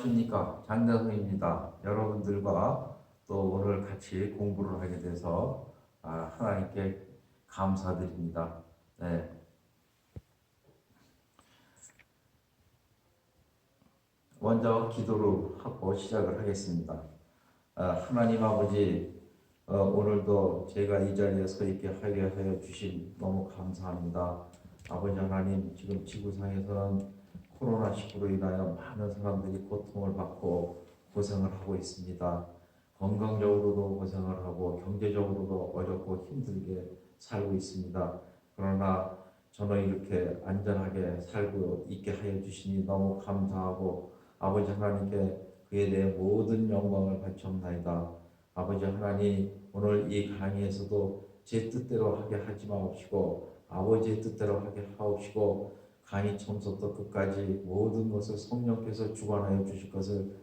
안녕하십니까. 장대성입니다. 여러분들과 또 오늘 같이 공부를 하게 돼서 하나님께 감사드립니다. 네. 먼저 기도로 하고 시작을 하겠습니다. 하나님 아버지, 오늘도 제가 이 자리에 서 있게 하게 하여 주신 너무 감사합니다. 아버지 하나님, 지금 지구상에서는 코로나19로 인하여 많은 사람들이 고통을 받고 고생을 하고 있습니다. 건강적으로도 고생을 하고 경제적으로도 어렵고 힘들게 살고 있습니다. 그러나 저는 이렇게 안전하게 살고 있게 하여 주시니 너무 감사하고 아버지 하나님께 그에 대해 모든 영광을 바치옵나이다. 아버지 하나님, 오늘 이 강의에서도 제 뜻대로 하게 하지 마옵시고 아버지의 뜻대로 하게 하옵시고 강의 처음부터 끝까지 모든 것을 성령께서 주관하여 주실 것을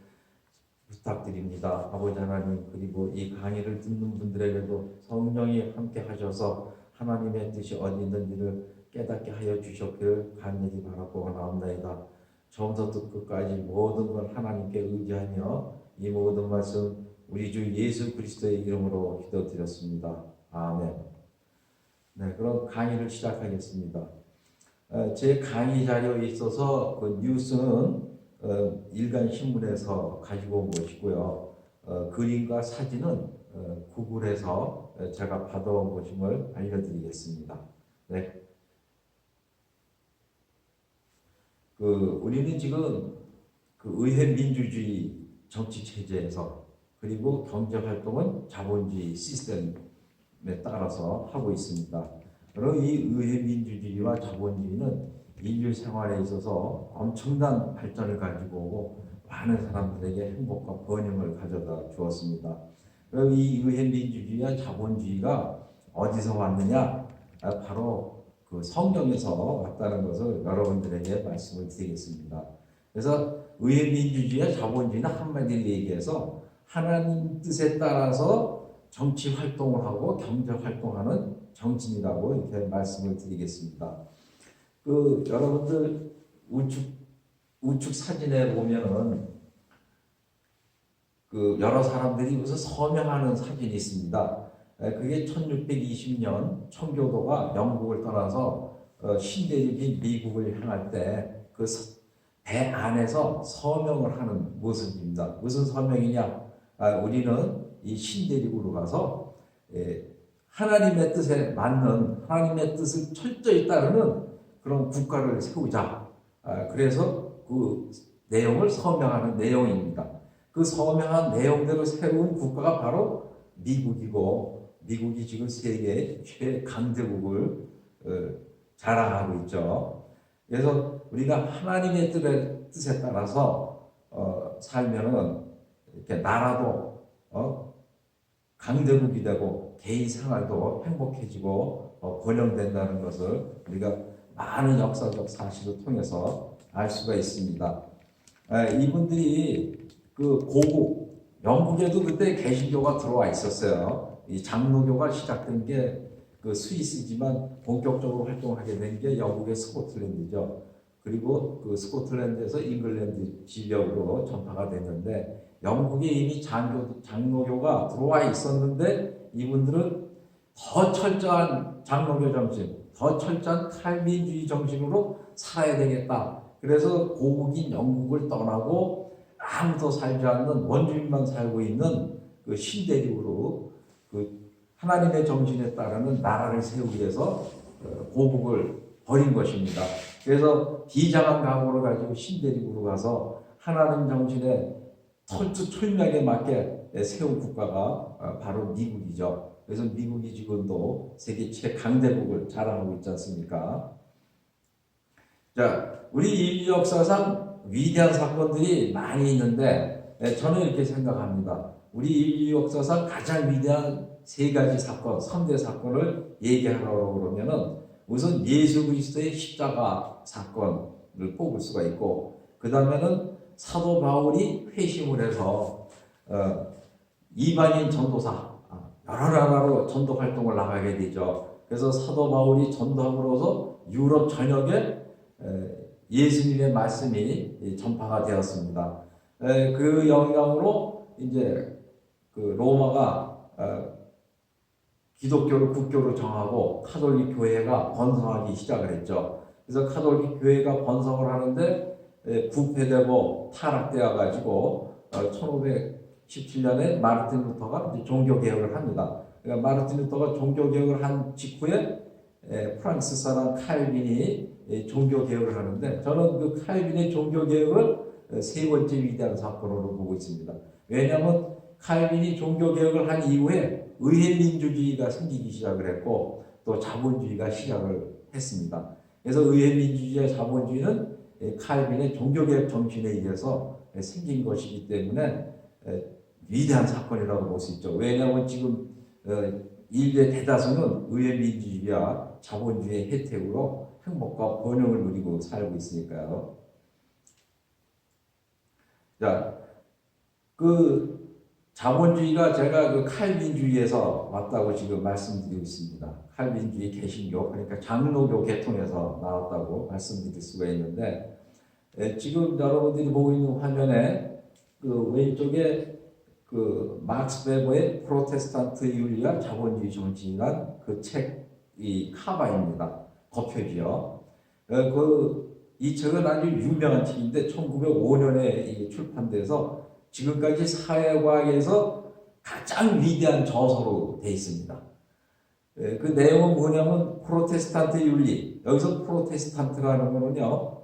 부탁드립니다. 아버지 하나님, 그리고 이 강의를 듣는 분들에게도 성령이 함께 하셔서 하나님의 뜻이 어디 있는지를 깨닫게 하여 주셨기를 간절히 바라고 나옵나이다. 처음부터 끝까지 모든 걸 하나님께 의지하며 이 모든 말씀 우리 주 예수 그리스도의 이름으로 기도드렸습니다. 아멘. 네, 그럼 강의를 시작하겠습니다. 제 강의 자료에 있어서 그 뉴스는 일간신문에서 가지고 온 것이고요. 그림과 사진은 구글에서 제가 받아온 것임을 알려드리겠습니다. 네. 우리는 지금 그 의회 민주주의 정치 체제에서 그리고 경제 활동은 자본주의 시스템에 따라서 하고 있습니다. 그리고 이 의회 민주주의와 자본주의는 인류 생활에 있어서 엄청난 발전을 가지고 오고 많은 사람들에게 행복과 번영을 가져다 주었습니다. 그리고 이 의회 민주주의와 자본주의가 어디서 왔느냐? 바로 그 성경에서 왔다는 것을 여러분들에게 말씀을 드리겠습니다. 그래서 의회 민주주의와 자본주의는 한마디로 얘기해서 하나님 뜻에 따라서 정치 활동을 하고 경제 활동하는 정치인이라고 이렇게 말씀을 드리겠습니다. 여러분들 우측 사진에 보면은 여러 사람들이 무슨 서명하는 사진이 있습니다. 그게 1620년 청교도가 영국을 떠나서 신대륙인 미국을 향할 때 그 배 안에서 서명을 하는 모습입니다. 무슨 서명이냐? 우리는 이 신대륙으로 가서 하나님의 뜻에 맞는 하나님의 뜻을 철저히 따르는 그런 국가를 세우자. 그래서 그 내용을 서명하는 내용입니다. 그 서명한 내용대로 세운 국가가 바로 미국이고 미국이 지금 세계 최강대국을 자랑하고 있죠. 그래서 우리가 하나님의 뜻에 따라서 살면은 이렇게 나라도 강대국이 되고 개인 생활도 행복해지고 번영된다는 것을 우리가 많은 역사적 사실을 통해서 알 수가 있습니다. 이분들이 그 고국 영국에도 그때 개신교가 들어와 있었어요. 이 장로교가 시작된 게 그 스위스지만 본격적으로 활동하게 된 게 영국의 스코틀랜드죠. 그리고 그 스코틀랜드에서 잉글랜드 지역으로 전파가 됐는데 영국에 이미 장로교가 들어와 있었는데 이분들은 더 철저한 장로교 정신, 더 철저한 칼빈주의 정신으로 살아야 되겠다. 그래서 고국인 영국을 떠나고 아무도 살지 않는 원주민만 살고 있는 그 신대륙으로 그 하나님의 정신에 따르는 나라를 세우기 위해서 고국을 버린 것입니다. 그래서 비장한 각오를 가지고 신대륙으로 가서 하나님 정신에 철저하게 맞게 세운 국가가 바로 미국이죠. 그래서 미국이 지금도 세계 최강대국을 자랑하고 있지 않습니까? 자, 우리 인류 역사상 위대한 사건들이 많이 있는데 저는 이렇게 생각합니다. 우리 인류 역사상 가장 위대한 세 가지 사건, 3대 사건을 얘기하라고 그러면은 우선 예수 그리스도의 십자가 사건을 뽑을 수가 있고 그 다음에는 사도 바울이 회심을 해서 이방인 전도사 여러 나라로 전도 활동을 나가게 되죠. 그래서 사도 바울이 전도함으로써 유럽 전역에 예수님의 말씀이 전파가 되었습니다. 그 영향으로 이제 그 로마가 기독교를 국교로 정하고 카톨릭 교회가 번성하기 시작을 했죠. 그래서 카톨릭 교회가 번성을 하는데 부패되고 타락되어 가지고 1517년에 마르틴 루터가 종교 개혁을 합니다. 그러니까 마르틴 루터가 종교 개혁을 한 직후에 프랑스 사람 칼빈이 종교 개혁을 하는데, 저는 그 칼빈의 종교 개혁을 세 번째 위대한 사건으로 보고 있습니다. 왜냐하면 칼빈이 종교 개혁을 한 이후에 의회 민주주의가 생기기 시작을 했고 또 자본주의가 시작을 했습니다. 그래서 의회 민주주의와 자본주의는 칼빈의 종교 개혁 정신에 의해서 생긴 것이기 때문에 위대한 사건이라고 볼 수 있죠. 왜냐하면 지금 인류의 대다수는 의회 민주주의와 자본주의의 혜택으로 행복과 번영을 누리고 살고 있으니까요. 자, 그 자본주의가 제가 그 칼빈주의에서 왔다고 지금 말씀드리고 있습니다. 칼빈주의 개신교, 그러니까 장로교 계통에서 나왔다고 말씀드릴 수가 있는데, 지금 여러분들이 보고 있는 화면에 그 왼쪽에 그 막스 베버의 프로테스탄트 윤리와 자본주의 정치란 그 책이 카바입니다. 겉표지요. 이 책은 아주 유명한 책인데 1905년에 출판돼서 지금까지 사회과학에서 가장 위대한 저서로 되어 있습니다. 그 내용은 뭐냐면 프로테스탄트 윤리, 여기서 프로테스탄트라는 거는요,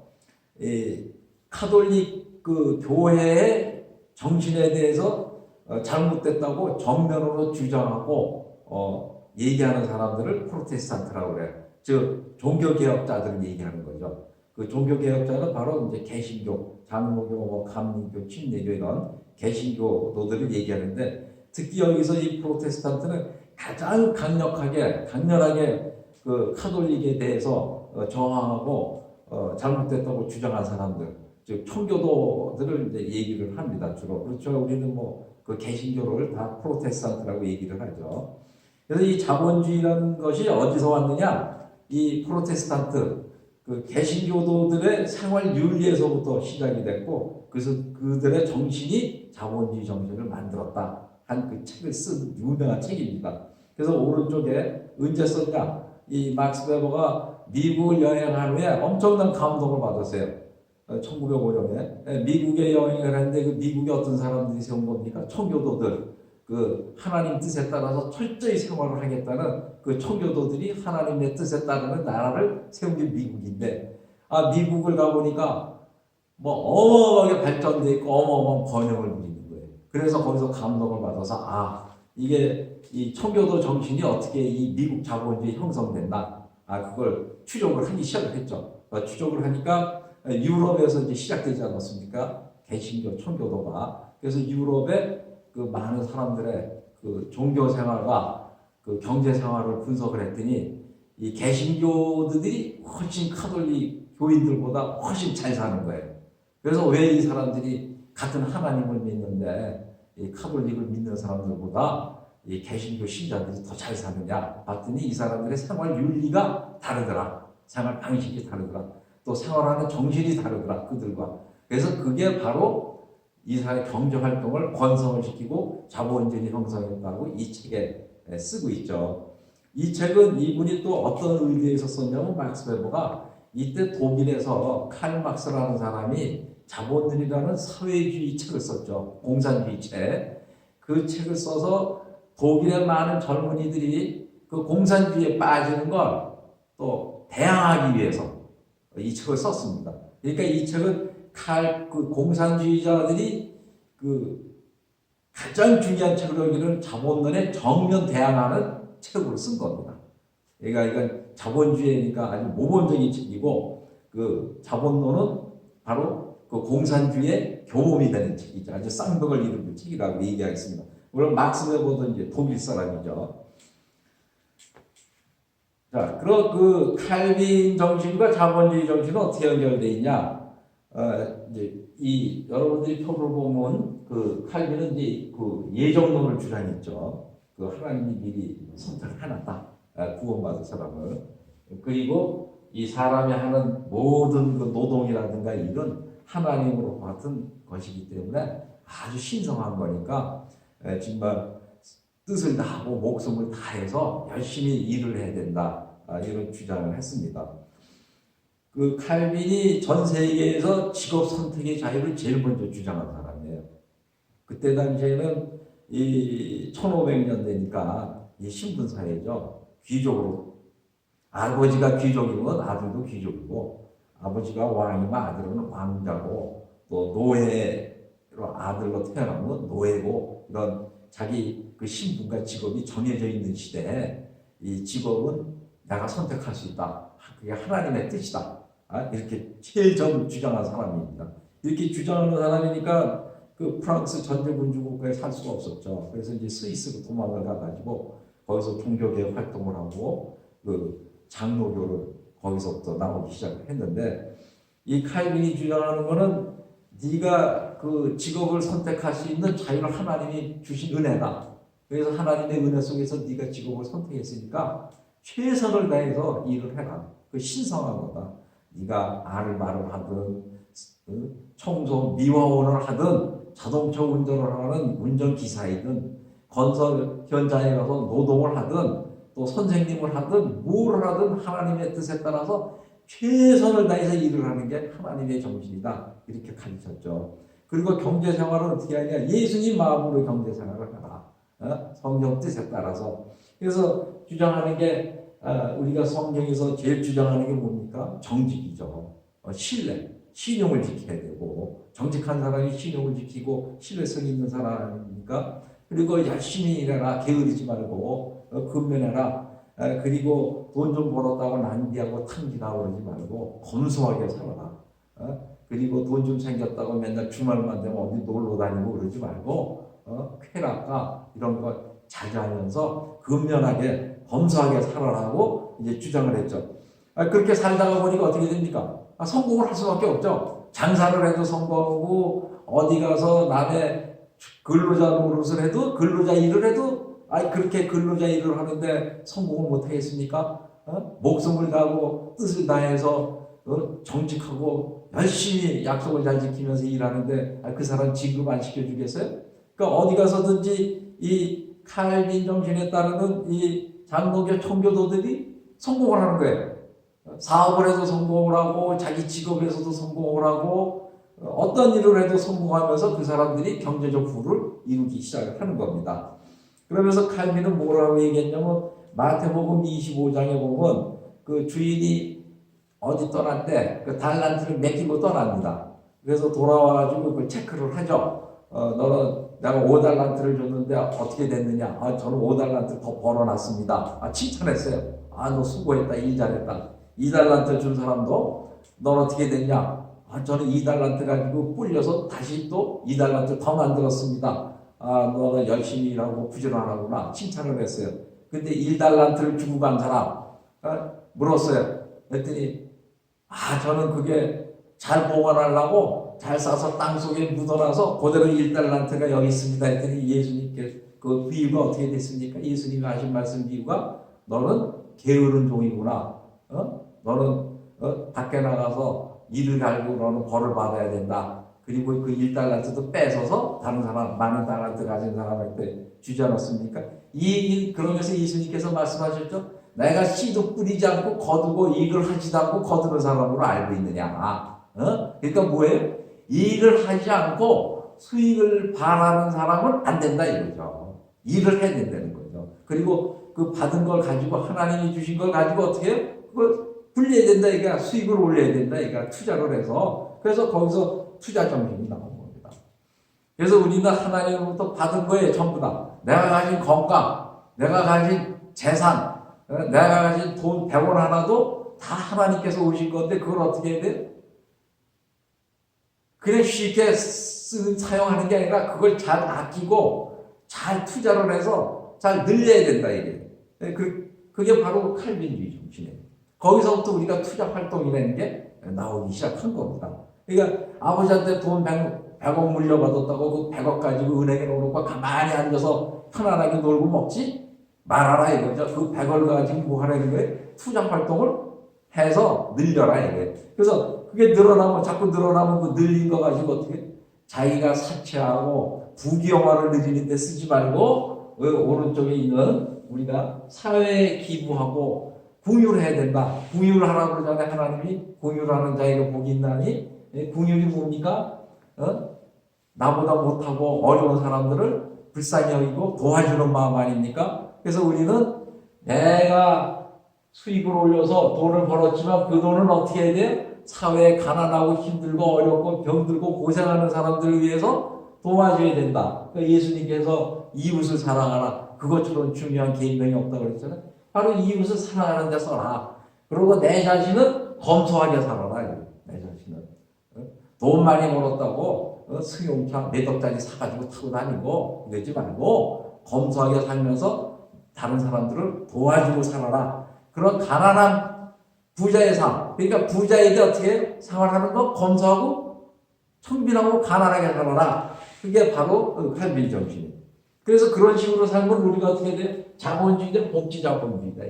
카톨릭 그 교회의 정신에 대해서 잘못됐다고 정면으로 주장하고 얘기하는 사람들을 프로테스탄트라고 그래요. 즉 종교개혁자들을 얘기하는 거죠. 그 종교개혁자는 바로 이제 개신교, 장로교, 감리교, 침례교 이런 개신교도들을 얘기하는데, 특히 여기서 이 프로테스탄트는 가장 강렬하게 그 카톨릭에 대해서 저항하고 잘못됐다고 주장한 사람들, 즉 청교도들을 이제 얘기를 합니다. 주로. 그렇죠. 우리는 그 개신교를 다 프로테스탄트라고 얘기를 하죠. 그래서 이 자본주의라는 것이 어디서 왔느냐? 이 프로테스탄트, 그 개신교도들의 생활 윤리에서부터 시작이 됐고, 그래서 그들의 정신이 자본주의 정신을 만들었다 한 그 책을 쓴 유명한 책입니다. 그래서 오른쪽에 언제 썼냐? 이 막스 베버가 미국을 여행한 후에 엄청난 감동을 받았어요. 1905년에 미국에 여행을 했는데 그 미국에 어떤 사람들이 세운 겁니까? 청교도들. 그 하나님 뜻에 따라서 철저히 생활을 하겠다는 그 청교도들이 하나님의 뜻에 따르는 나라를 세운 게 미국인데, 미국을 가보니까 어마어마하게 발전돼 있고 어마어마한 번영을 누리는 거예요. 그래서 거기서 감동을 받아서 이게 이 청교도 정신이 어떻게 이 미국 자본주의 형성됐나, 그걸 추적을 하기 시작을 했죠. 추적을 하니까 유럽에서 이제 시작되지 않았습니까? 개신교, 청교도가. 그래서 유럽의 그 많은 사람들의 그 종교 생활과 그 경제 생활을 분석을 했더니 이 개신교들이 훨씬 카톨릭 교인들보다 훨씬 잘 사는 거예요. 그래서 왜 이 사람들이 같은 하나님을 믿는데 이 카톨릭을 믿는 사람들보다 이 개신교 신자들이 더 잘 사느냐 봤더니 이 사람들의 생활 윤리가 다르더라. 생활 방식이 다르더라. 또 생활하는 정신이 다르더라. 그들과. 그래서 그게 바로 이 사회 경제 활동을 번성을 시키고 자본주의 형성했다고 이 책에 쓰고 있죠. 이 책은 이분이 또 어떤 의도에서 썼냐면, 막스 베버가 이때 독일에서 칼 막스라는 사람이 자본론이라는 사회주의 책을 썼죠. 공산주의 책. 그 책을 써서 독일의 많은 젊은이들이 그 공산주의에 빠지는 걸 또 대항하기 위해서 이 책을 썼습니다. 그러니까 이 책은 그 공산주의자들이 그 가장 중요한 책으로 여기는 자본론에 정면 대항하는 책으로 쓴 겁니다. 그러니까 이건 자본주의니까 아주 모범적인 책이고, 그 자본론은 바로 그 공산주의의 교범이 되는 책이죠. 아주 쌍벽을 이루는 책이라고 얘기하겠습니다. 물론 막스 베버도 이제 독일 사람이죠. 자, 그럼 그 칼빈 정신과 자본주의 정신은 어떻게 연결되어 있냐? 이제 여러분들이 표를 보면 그 칼빈은 이제 그 예정론을 주장했죠. 그 하나님이 미리 선택해놨다. 구원받을 사람을. 그리고 이 사람이 하는 모든 그 노동이라든가 일은 하나님으로 같은 것이기 때문에 아주 신성한 거니까 정말 뜻을 다하고 목숨을 다해서 열심히 일을 해야 된다. 이런 주장을 했습니다. 그 칼빈이 전 세계에서 직업 선택의 자유를 제일 먼저 주장한 사람이에요. 그때 당시에는 이 1500년대니까 이 신분 사회죠. 귀족으로 아버지가 귀족이면 아들도 귀족이고 아버지가 왕이면 아들은 왕자고 또 노예로 아들로 태어나면 노예고 이런 자기 그 신분과 직업이 정해져 있는 시대에 이 직업은 내가 선택할 수 있다. 그게 하나님의 뜻이다. 이렇게 최전 주장한 사람입니다. 이렇게 주장하는 사람이니까 그 프랑스 전제군주 국가에 살 수가 없었죠. 그래서 이제 스위스로 도망을 가가지고 거기서 종교개혁 활동을 하고 그 장로교를 거기서부터 나오기 시작을 했는데 이 칼빈이 주장하는 거는 네가 그 직업을 선택할 수 있는 자유를 하나님이 주신 은혜다. 그래서 하나님의 은혜 속에서 네가 직업을 선택했으니까 최선을 다해서 일을 해라. 그 신성한 거다. 네가 알을 말을 하든 청소 미화원을 하든 자동차 운전을 하는 운전기사이든 건설 현장에 가서 노동을 하든 또 선생님을 하든 뭘 하든 하나님의 뜻에 따라서 최선을 다해서 일을 하는 게 하나님의 정신이다. 이렇게 가르쳤죠. 그리고 경제생활은 어떻게 하냐. 예수님 마음으로 경제생활을 해라. 성경 뜻에 따라서. 그래서 주장하는 게 우리가 성경에서 제일 주장하는 게 뭡니까? 정직이죠. 신뢰, 신용을 지켜야 되고 정직한 사람이 신용을 지키고 신뢰성 있는 사람이니까 그리고 열심히 일해라. 게으르지 말고 근면해라. 그리고 돈 좀 벌었다고 낭비하고 탕진하고 그러지 말고 검소하게 살아라. 그리고 돈 좀 생겼다고 맨날 주말만 되면 어디 놀러 다니고 그러지 말고 쾌락과 이런 거 자제하면서 근면하게 검소하게 살아라고 이제 주장을 했죠. 그렇게 살다가 보니까 어떻게 됩니까? 성공을 할 수밖에 없죠. 장사를 해도 성공하고 어디 가서 남의 근로자 노릇을 해도 근로자 일을 해도 그렇게 근로자 일을 하는데 성공을 못 하겠습니까? 목숨을 다하고 뜻을 다해서 정직하고 열심히 약속을 잘 지키면서 일하는데 그 사람 진급 안 시켜주겠어요? 그러니까 어디 가서든지 이 칼빈 정신에 따르는 이 장로교 청교도들이 성공을 하는 거예요. 사업을 해도 성공을 하고 자기 직업에서도 성공을 하고 어떤 일을 해도 성공하면서 그 사람들이 경제적 부를 이루기 시작을 하는 겁니다. 그러면서 칼빈은 뭐라고 얘기했냐면 마태복음 25장에 보면 그 주인이 어디 떠날 때 그 달란트를 맡기고 떠납니다. 그래서 돌아와가지고 그 체크를 하죠. 너는 내가 5달란트를 줬는데 어떻게 됐느냐? 저는 5달란트 더 벌어놨습니다. 칭찬했어요. 너 수고했다. 일 잘했다. 2달란트 준 사람도 넌 어떻게 됐냐? 저는 2달란트 가지고 불려서 다시 또 2달란트 더 만들었습니다. 너는 열심히 일하고 부지런하구나. 칭찬을 했어요. 근데 1달란트를 주고 간 사람 물었어요. 그랬더니 저는 그게 잘 보관하려고 잘 싸서 땅속에 묻어놔서 그대로 1달란트가 여기 있습니다. 했더니 예수님께 그 비유가 어떻게 됐습니까? 예수님이 하신 말씀 비유가 너는 게으른 종이구나. 너는 밖에 나가서 일을 갈고 너는 벌을 받아야 된다. 그리고 그 1달란트도 뺏어서 다른 사람, 많은 달란트 가진 사람한테 주지 않았습니까? 그러면서 예수님께서 말씀하셨죠. 내가 씨도 뿌리지 않고 거두고 일을 하지도 않고 거두는 사람으로 알고 있느냐. 그러니까 뭐예요? 일을 하지 않고 수익을 바라는 사람은 안 된다 이거죠. 일을 해야 된다는 거죠. 그리고 그 받은 걸 가지고 하나님이 주신 걸 가지고 어떻게 해요? 그걸 불려야 된다 이거 수익을 올려야 된다 이거 투자를 해서 그래서 거기서 투자 정신이 나온 겁니다. 그래서 우리는 하나님으로부터 받은 거에 전부 다 내가 가진 건강, 내가 가진 재산, 내가 가진 돈 100원 하나도 다 하나님께서 오신 건데 그걸 어떻게 해야 돼요? 그냥 쉽게 사용하는 게 아니라 그걸 잘 아끼고 잘 투자를 해서 잘 늘려야 된다 이게. 그게 바로 칼빈주의 정신이에요. 거기서부터 우리가 투자 활동이라는 게 나오기 시작한 겁니다. 그러니까 아버지한테 돈 100억 물려받았다고 그 100억 가지고 은행에 놓고 가만히 앉아서 편안하게 놀고 먹지 말아라 이거죠. 그 100억을 가지고 뭐 하라는 거예요? 투자 활동을 해서 늘려라 이거예요. 그래서 그게 늘어나면, 자꾸 늘어나면 그 늘린 거 가지고 어떻게 자기가 사치하고 부귀영화를 누리는데 쓰지 말고 오른쪽에 있는 우리가 사회에 기부하고 궁유를 해야 된다. 궁유를 하라고 그러잖아요. 하나님이 궁유하는 자에게 복이 있나니. 궁유이 뭡니까? 나보다 못하고 어려운 사람들을 불쌍히 여기고 도와주는 마음 아닙니까? 그래서 우리는 내가 수입을 올려서 돈을 벌었지만 그 돈은 어떻게 해야 돼요? 사회에 가난하고 힘들고 어렵고 병들고 고생하는 사람들을 위해서 도와줘야 된다. 그러니까 예수님께서 이웃을 사랑하라. 그것처럼 중요한 계명이 없다고 그랬잖아요. 바로 이웃을 사랑하는 데 써라. 그리고 내 자신은 검소하게 살아라. 내 자신은. 돈 많이 벌었다고 승용차 몇 억짜리 사가지고 타고 다니고 그러지 말고 검소하게 살면서 다른 사람들을 도와주고 살아라. 그런 가난한 부자의 삶. 그러니까 부자에게 어떻게 생활하는 거? 검소하고 청빈하고 가난하게 살아라. 그게 바로 칼빈 정신이에요. 그래서 그런 식으로 살면 우리가 어떻게 돼? 자본주의들 복지 자본주의다.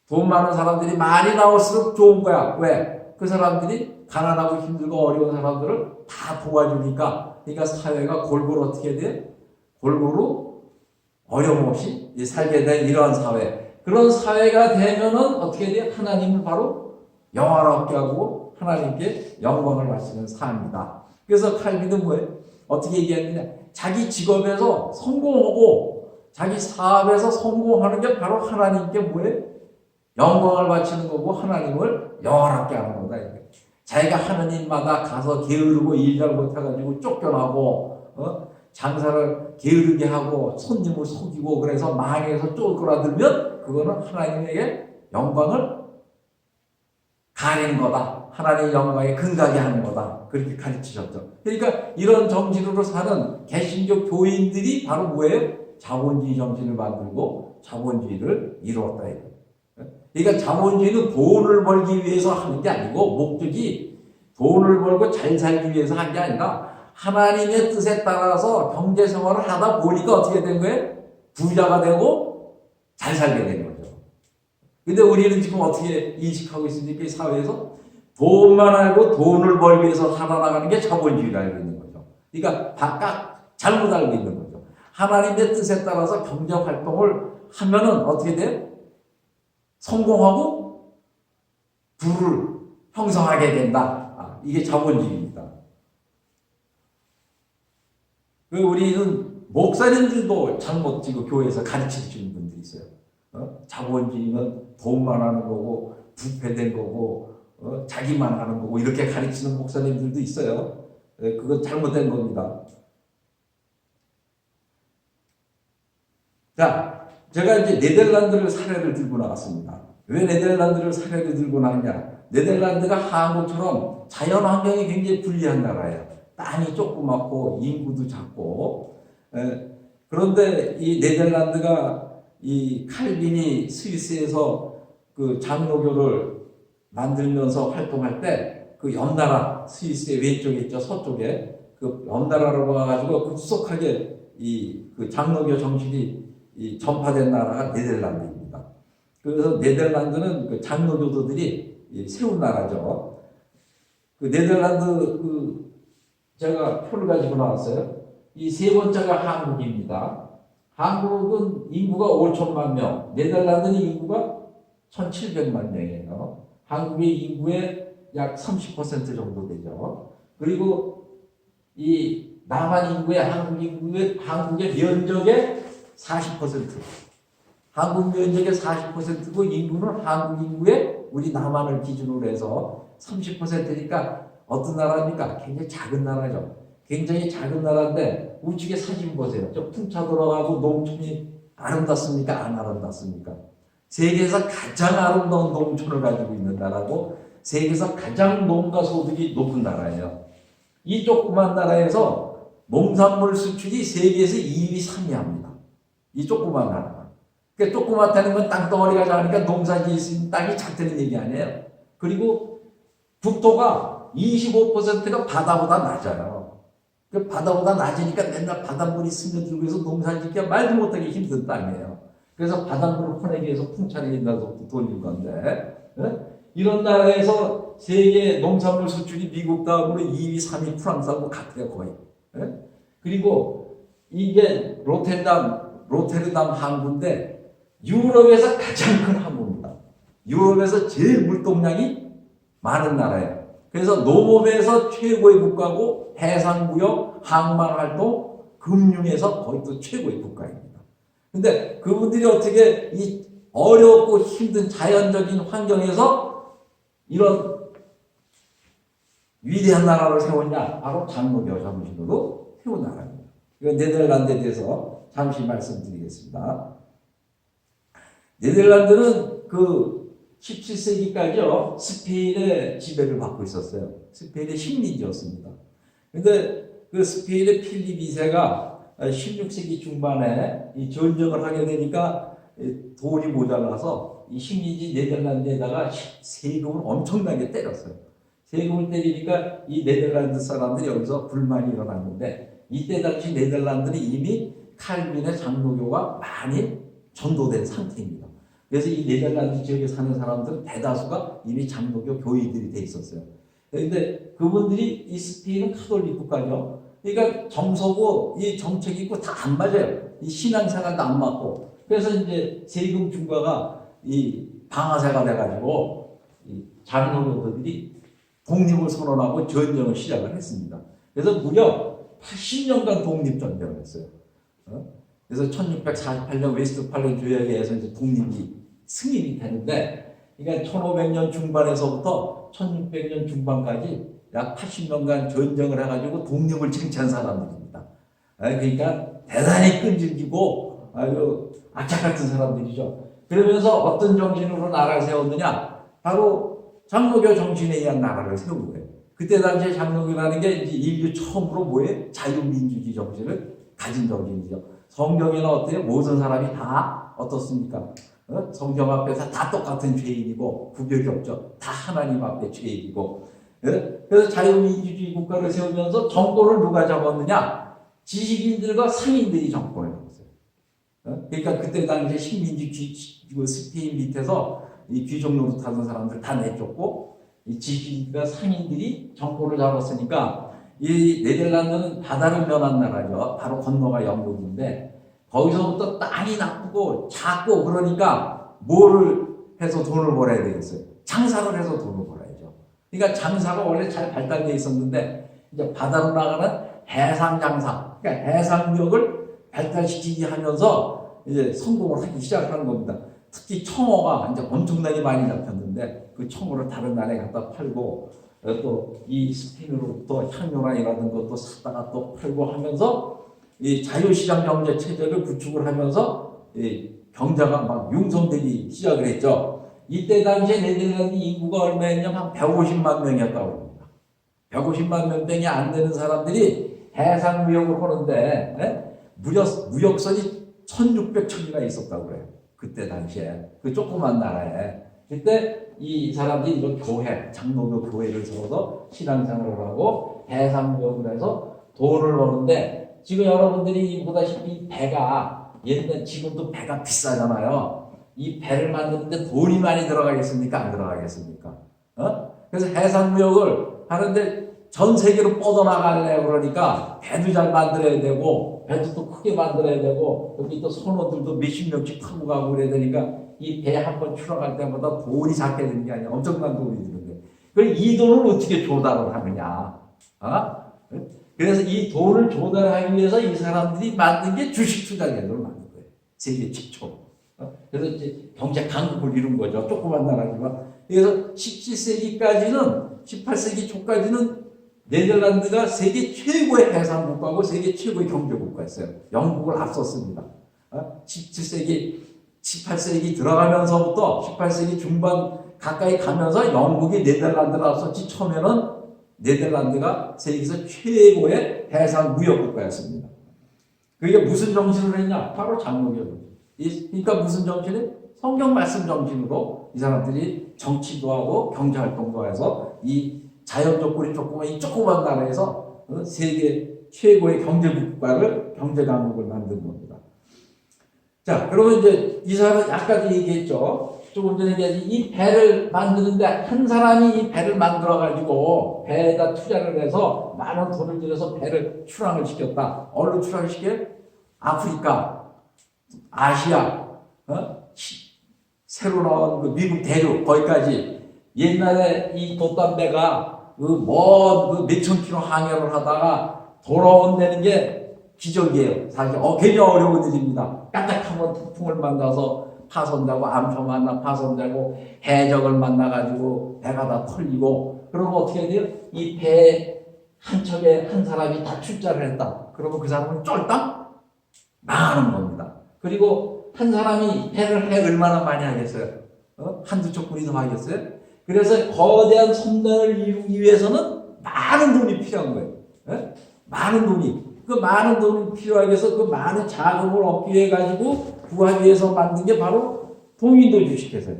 돈 많은 사람들이 많이 나올수록 좋은 거야. 왜? 그 사람들이 가난하고 힘들고 어려운 사람들을 다 도와주니까. 그러니까 사회가 골고루 어떻게 돼? 골고루 어려움 없이 살게 된 이러한 사회. 그런 사회가 되면은 어떻게 돼요? 하나님을 바로 영화롭게 하고 하나님께 영광을 바치는 삶이다. 그래서 칼빈은 뭐예요? 어떻게 얘기했느냐? 자기 직업에서 성공하고 자기 사업에서 성공하는 게 바로 하나님께 뭐예요? 영광을 바치는 거고 하나님을 영화롭게 하는 거다. 자기가 하는 일마다 가서 게으르고 일 잘 못해가지고 쫓겨나고 장사를 게으르게 하고 손님을 속이고 그래서 망해서 쪼그라들면 그거는 하나님에게 영광을 가리는 거다. 하나님의 영광에 근가게 하는 거다. 그렇게 가르치셨죠. 그러니까 이런 정신으로 사는 개신교 교인들이 바로 뭐예요? 자본주의 정신을 만들고 자본주의를 이루었다. 그러니까 자본주의는 돈을 벌기 위해서 하는 게 아니고 목적이 돈을 벌고 잘 살기 위해서 한 게 아니라 하나님의 뜻에 따라서 경제생활을 하다 보니까 어떻게 된 거예요? 부자가 되고 잘 살게 된 거죠. 근데 우리는 지금 어떻게 인식하고 있습니까? 이 사회에서 돈만 알고 돈을 벌기 위해서 살아나가는 게 자본주의를 알고 있는 거죠. 그러니까 바깥 잘못 알고 있는 거죠. 하나님의 뜻에 따라서 경제활동을 하면은 어떻게 돼요? 성공하고 부를 형성하게 된다. 이게 자본주의입니다. 우리는 목사님들도 잘못 지금 교회에서 가르치시는 분들이 있어요. 자본주의는 돈만 하는 거고 부패된 거고 자기만 하는 거고 이렇게 가르치는 목사님들도 있어요. 그건 잘못된 겁니다. 자, 제가 이제 네덜란드를 사례를 들고 나왔습니다. 왜 네덜란드를 사례를 들고 나왔냐? 네덜란드가 한국처럼 자연 환경이 굉장히 불리한 나라예요. 땅이 조그맣고 인구도 작고. 그런데 이 네덜란드가 이 칼빈이 스위스에서 그 장로교를 만들면서 활동할 때 그 옆나라 스위스의 왼쪽에 있죠. 서쪽에 그 옆나라로 가가지고 급속하게 이 그 장로교 정신이 이 전파된 나라가 네덜란드입니다. 그래서 네덜란드는 그 장로교도들이 세운 나라죠. 그 네덜란드 제가 표를 가지고 나왔어요. 이 세 번째가 한국입니다. 한국은 인구가 5천만 명, 네덜란드는 인구가 1,700만 명이에요. 한국의 인구의 약 30% 정도 되죠. 그리고 이 남한 인구의 한국의 면적의 40%. 한국 면적의 40%고 인구는 한국 인구의 우리 남한을 기준으로 해서 30%니까 어떤 나라입니까? 굉장히 작은 나라죠. 굉장히 작은 나라인데 우측에 사진 보세요. 저 풍차 돌아가고 농촌이 아름답습니까? 안 아름답습니까? 세계에서 가장 아름다운 농촌을 가지고 있는 나라고 세계에서 가장 농가 소득이 높은 나라예요. 이 조그만 나라에서 농산물 수출이 세계에서 2위, 3위 합니다. 이 조그만 나라가. 그러니까 조그맣다는 건 땅덩어리가 작으니까 농사지을 수 있는 땅이 작다는 얘기 아니에요. 그리고 국토가 25%가 바다보다 낮아요. 그 바다보다 낮으니까 맨날 바닷물이 스며들고 해서 농사짓기가 말도 못하게 힘든 땅이에요. 그래서 바닷물을 퍼내기 위해서 풍차를 옛날부터 돌린 건데 이런 나라에서 세계 농산물 수출이 미국 다음으로 2위, 3위 프랑스하고 같아요, 거의. 예? 그리고 이게 로테르담 항구인데 유럽에서 가장 큰 항구입니다. 유럽에서 제일 물동량이 많은 나라예요. 그래서 농업에서 최고의 국가고 해상무역, 항만활동, 금융에서 거의 또 최고의 국가입니다. 근데 그분들이 어떻게 이 어렵고 힘든 자연적인 환경에서 이런 위대한 나라를 세웠냐? 바로 장로교 정신으로 세운 나라입니다. 네덜란드에 대해서 잠시 말씀드리겠습니다. 네덜란드는 그 17세기까지요, 스페인의 지배를 받고 있었어요. 스페인의 식민지였습니다. 근데 그 스페인의 필립 2세가 16세기 중반에 이 전쟁을 하게 되니까 돈이 모자라서 이 식민지 네덜란드에다가 세금을 엄청나게 때렸어요. 세금을 때리니까 이 네덜란드 사람들이 여기서 불만이 일어났는데 이때 당시 네덜란드는 이미 칼빈의 장로교가 많이 전도된 상태입니다. 그래서 이 네덜란드 지역에 사는 사람들은 대다수가 이미 장로교 교인들이 돼 있었어요. 그런데 그분들이 이 스페인은 카톨릭 국가죠. 그러니까 정서고 이 정책이고 다 안 맞아요. 이 신앙생활도 안 맞고. 그래서 이제 세금 중과가 이 방아쇠가 돼가지고 이 장로교들이 독립을 선언하고 전쟁을 시작을 했습니다. 그래서 무려 80년간 독립전쟁을 했어요. 그래서 1648년 웨스트팔렌 조약에 의해서 이제 독립이 승인이 되는데, 그러니까 1500년 중반에서부터 1600년 중반까지 약 80년간 전쟁을 해가지고 독립을 쟁취한 사람들입니다. 그러니까 대단히 끈질기고 아주 악착 같은 사람들이죠. 그러면서 어떤 정신으로 나라를 세웠느냐? 바로 장로교 정신에 의한 나라를 세운 거예요. 그때 당시에 장로교라는 게 이제 인류 처음으로 뭐예요? 자유민주주의 정신을 가진 정신이죠. 성경에는 어때요? 모든 사람이 다 어떻습니까? 성경 앞에서 다 똑같은 죄인이고 구별이 없죠. 다 하나님 앞에 죄인이고. 그래서 자유민주주의 국가를 세우면서 정권을 누가 잡았느냐? 지식인들과 상인들이 정권을 잡았어요. 그러니까 그때 당시에 식민지 스페인 밑에서 이 귀족 노릇하던 사람들 다 내쫓고 이 지식인들과 상인들이 정권을 잡았으니까 이 네덜란드는 바다를 면한 나라죠. 바로 건너가 영국인데 거기서부터 땅이 나쁘고 작고 그러니까 뭐를 해서 돈을 벌어야 되겠어요? 장사를 해서 돈을 벌어야죠. 그러니까 장사가 원래 잘 발달되어 있었는데 이제 바다로 나가는 해상 장사, 그러니까 해상력을 발달시키게 하면서 이제 성공을 하기 시작하는 겁니다. 특히 청어가 이제 엄청나게 많이 잡혔는데 그 청어를 다른 나라에 갖다 팔고 또 이 스페인으로부터 향료라는 것도 샀다가 또 팔고 하면서 이 자유시장 경제 체제를 구축을 하면서 이 경제가 막 융성되기 시작을 했죠. 이때 당시에 네덜란드 인구가 얼마였냐면 한 150만 명이었다고 합니다. 150만 명밖에 안 되는 사람들이 해상 무역을 하는데 무역선이 1600척이나 있었다고 그래요. 그때 당시에 그 조그만 나라에. 그때 이 사람들이 이런 교회, 장로교 교회를 세워서 신앙생활을 하고 해상무역을 해서 돈을 버는데 지금 여러분들이 보다시피 배가 옛날 지금도 배가 비싸잖아요. 이 배를 만드는데 돈이 많이 들어가겠습니까? 안 들어가겠습니까? 그래서 해상무역을 하는데 전 세계로 뻗어나가려고 그러니까 배도 잘 만들어야 되고 배도 또 크게 만들어야 되고 여기 또 선원들도 몇십 명씩 타고 가고 그래야 되니까 이 배 한 번 출항할 때마다 돈이 작게 되는 게 아니라 엄청난 돈이 드는데 그럼 이 돈을 어떻게 조달을 하느냐? 그래서 이 돈을 조달하기 위해서 이 사람들이 만든 게 주식투자제도를 만든 거예요. 세계 최초로. 그래서 이제 경제 강국을 이룬 거죠. 조그만 나라지만. 그래서 17세기까지는 18세기 초까지는 네덜란드가 세계 최고의 해상국가고 세계 최고의 경제국가였어요. 영국을 앞섰습니다. 17세기, 18세기 들어가면서부터 18세기 중반 가까이 가면서 영국이 네덜란드를 앞섰지 처음에는 네덜란드가 세계에서 최고의 해상 무역 국가였습니다. 그게 무슨 정신으로 했냐? 바로 장로교. 그러니까 무슨 정신이? 성경 말씀 정신으로 이 사람들이 정치도 하고 경제활동도 해서 이 자연 조건이 조그만 이 조그만 나라에서 세계 최고의 경제국가를 경제강국을 만든 겁니다. 자, 그러면 이제 이 사람은 아까도 얘기했죠. 조금 전에 얘기했지, 이 배를 만드는데 한 사람이 이 배를 만들어 가지고 배에다 투자를 해서 많은 돈을 들여서 배를 출항을 시켰다. 어디로 출항시켜? 아프리카, 아시아, 새로 나온 그 미국 대륙 거기까지. 옛날에 이 돛담배가 그먼 몇천 킬로 항해를 하다가 돌아온다는 게 기적이에요. 사실 굉장히 어려운 일입니다. 까딱하면 태풍을 만나서 파손되고, 암초 만나 파손되고, 해적을 만나가지고 배가 다 털리고, 그러면 어떻게 돼요? 이 배 한 척에 한 사람이 다 출자를 했다. 그러면 그 사람은 쫄딱 망하는 겁니다. 그리고 한 사람이 배를 얼마나 많이 하겠어요? 한두 척분이 더 하겠어요? 그래서 거대한 선단을 이루기 위해서는 많은 돈이 필요한 거예요. 많은 돈이. 그 많은 돈이 필요하기 위해서 그 많은 자금을 얻기 위해 가지고 구하기 위해서 만든 게 바로 동인도 주식회사예요.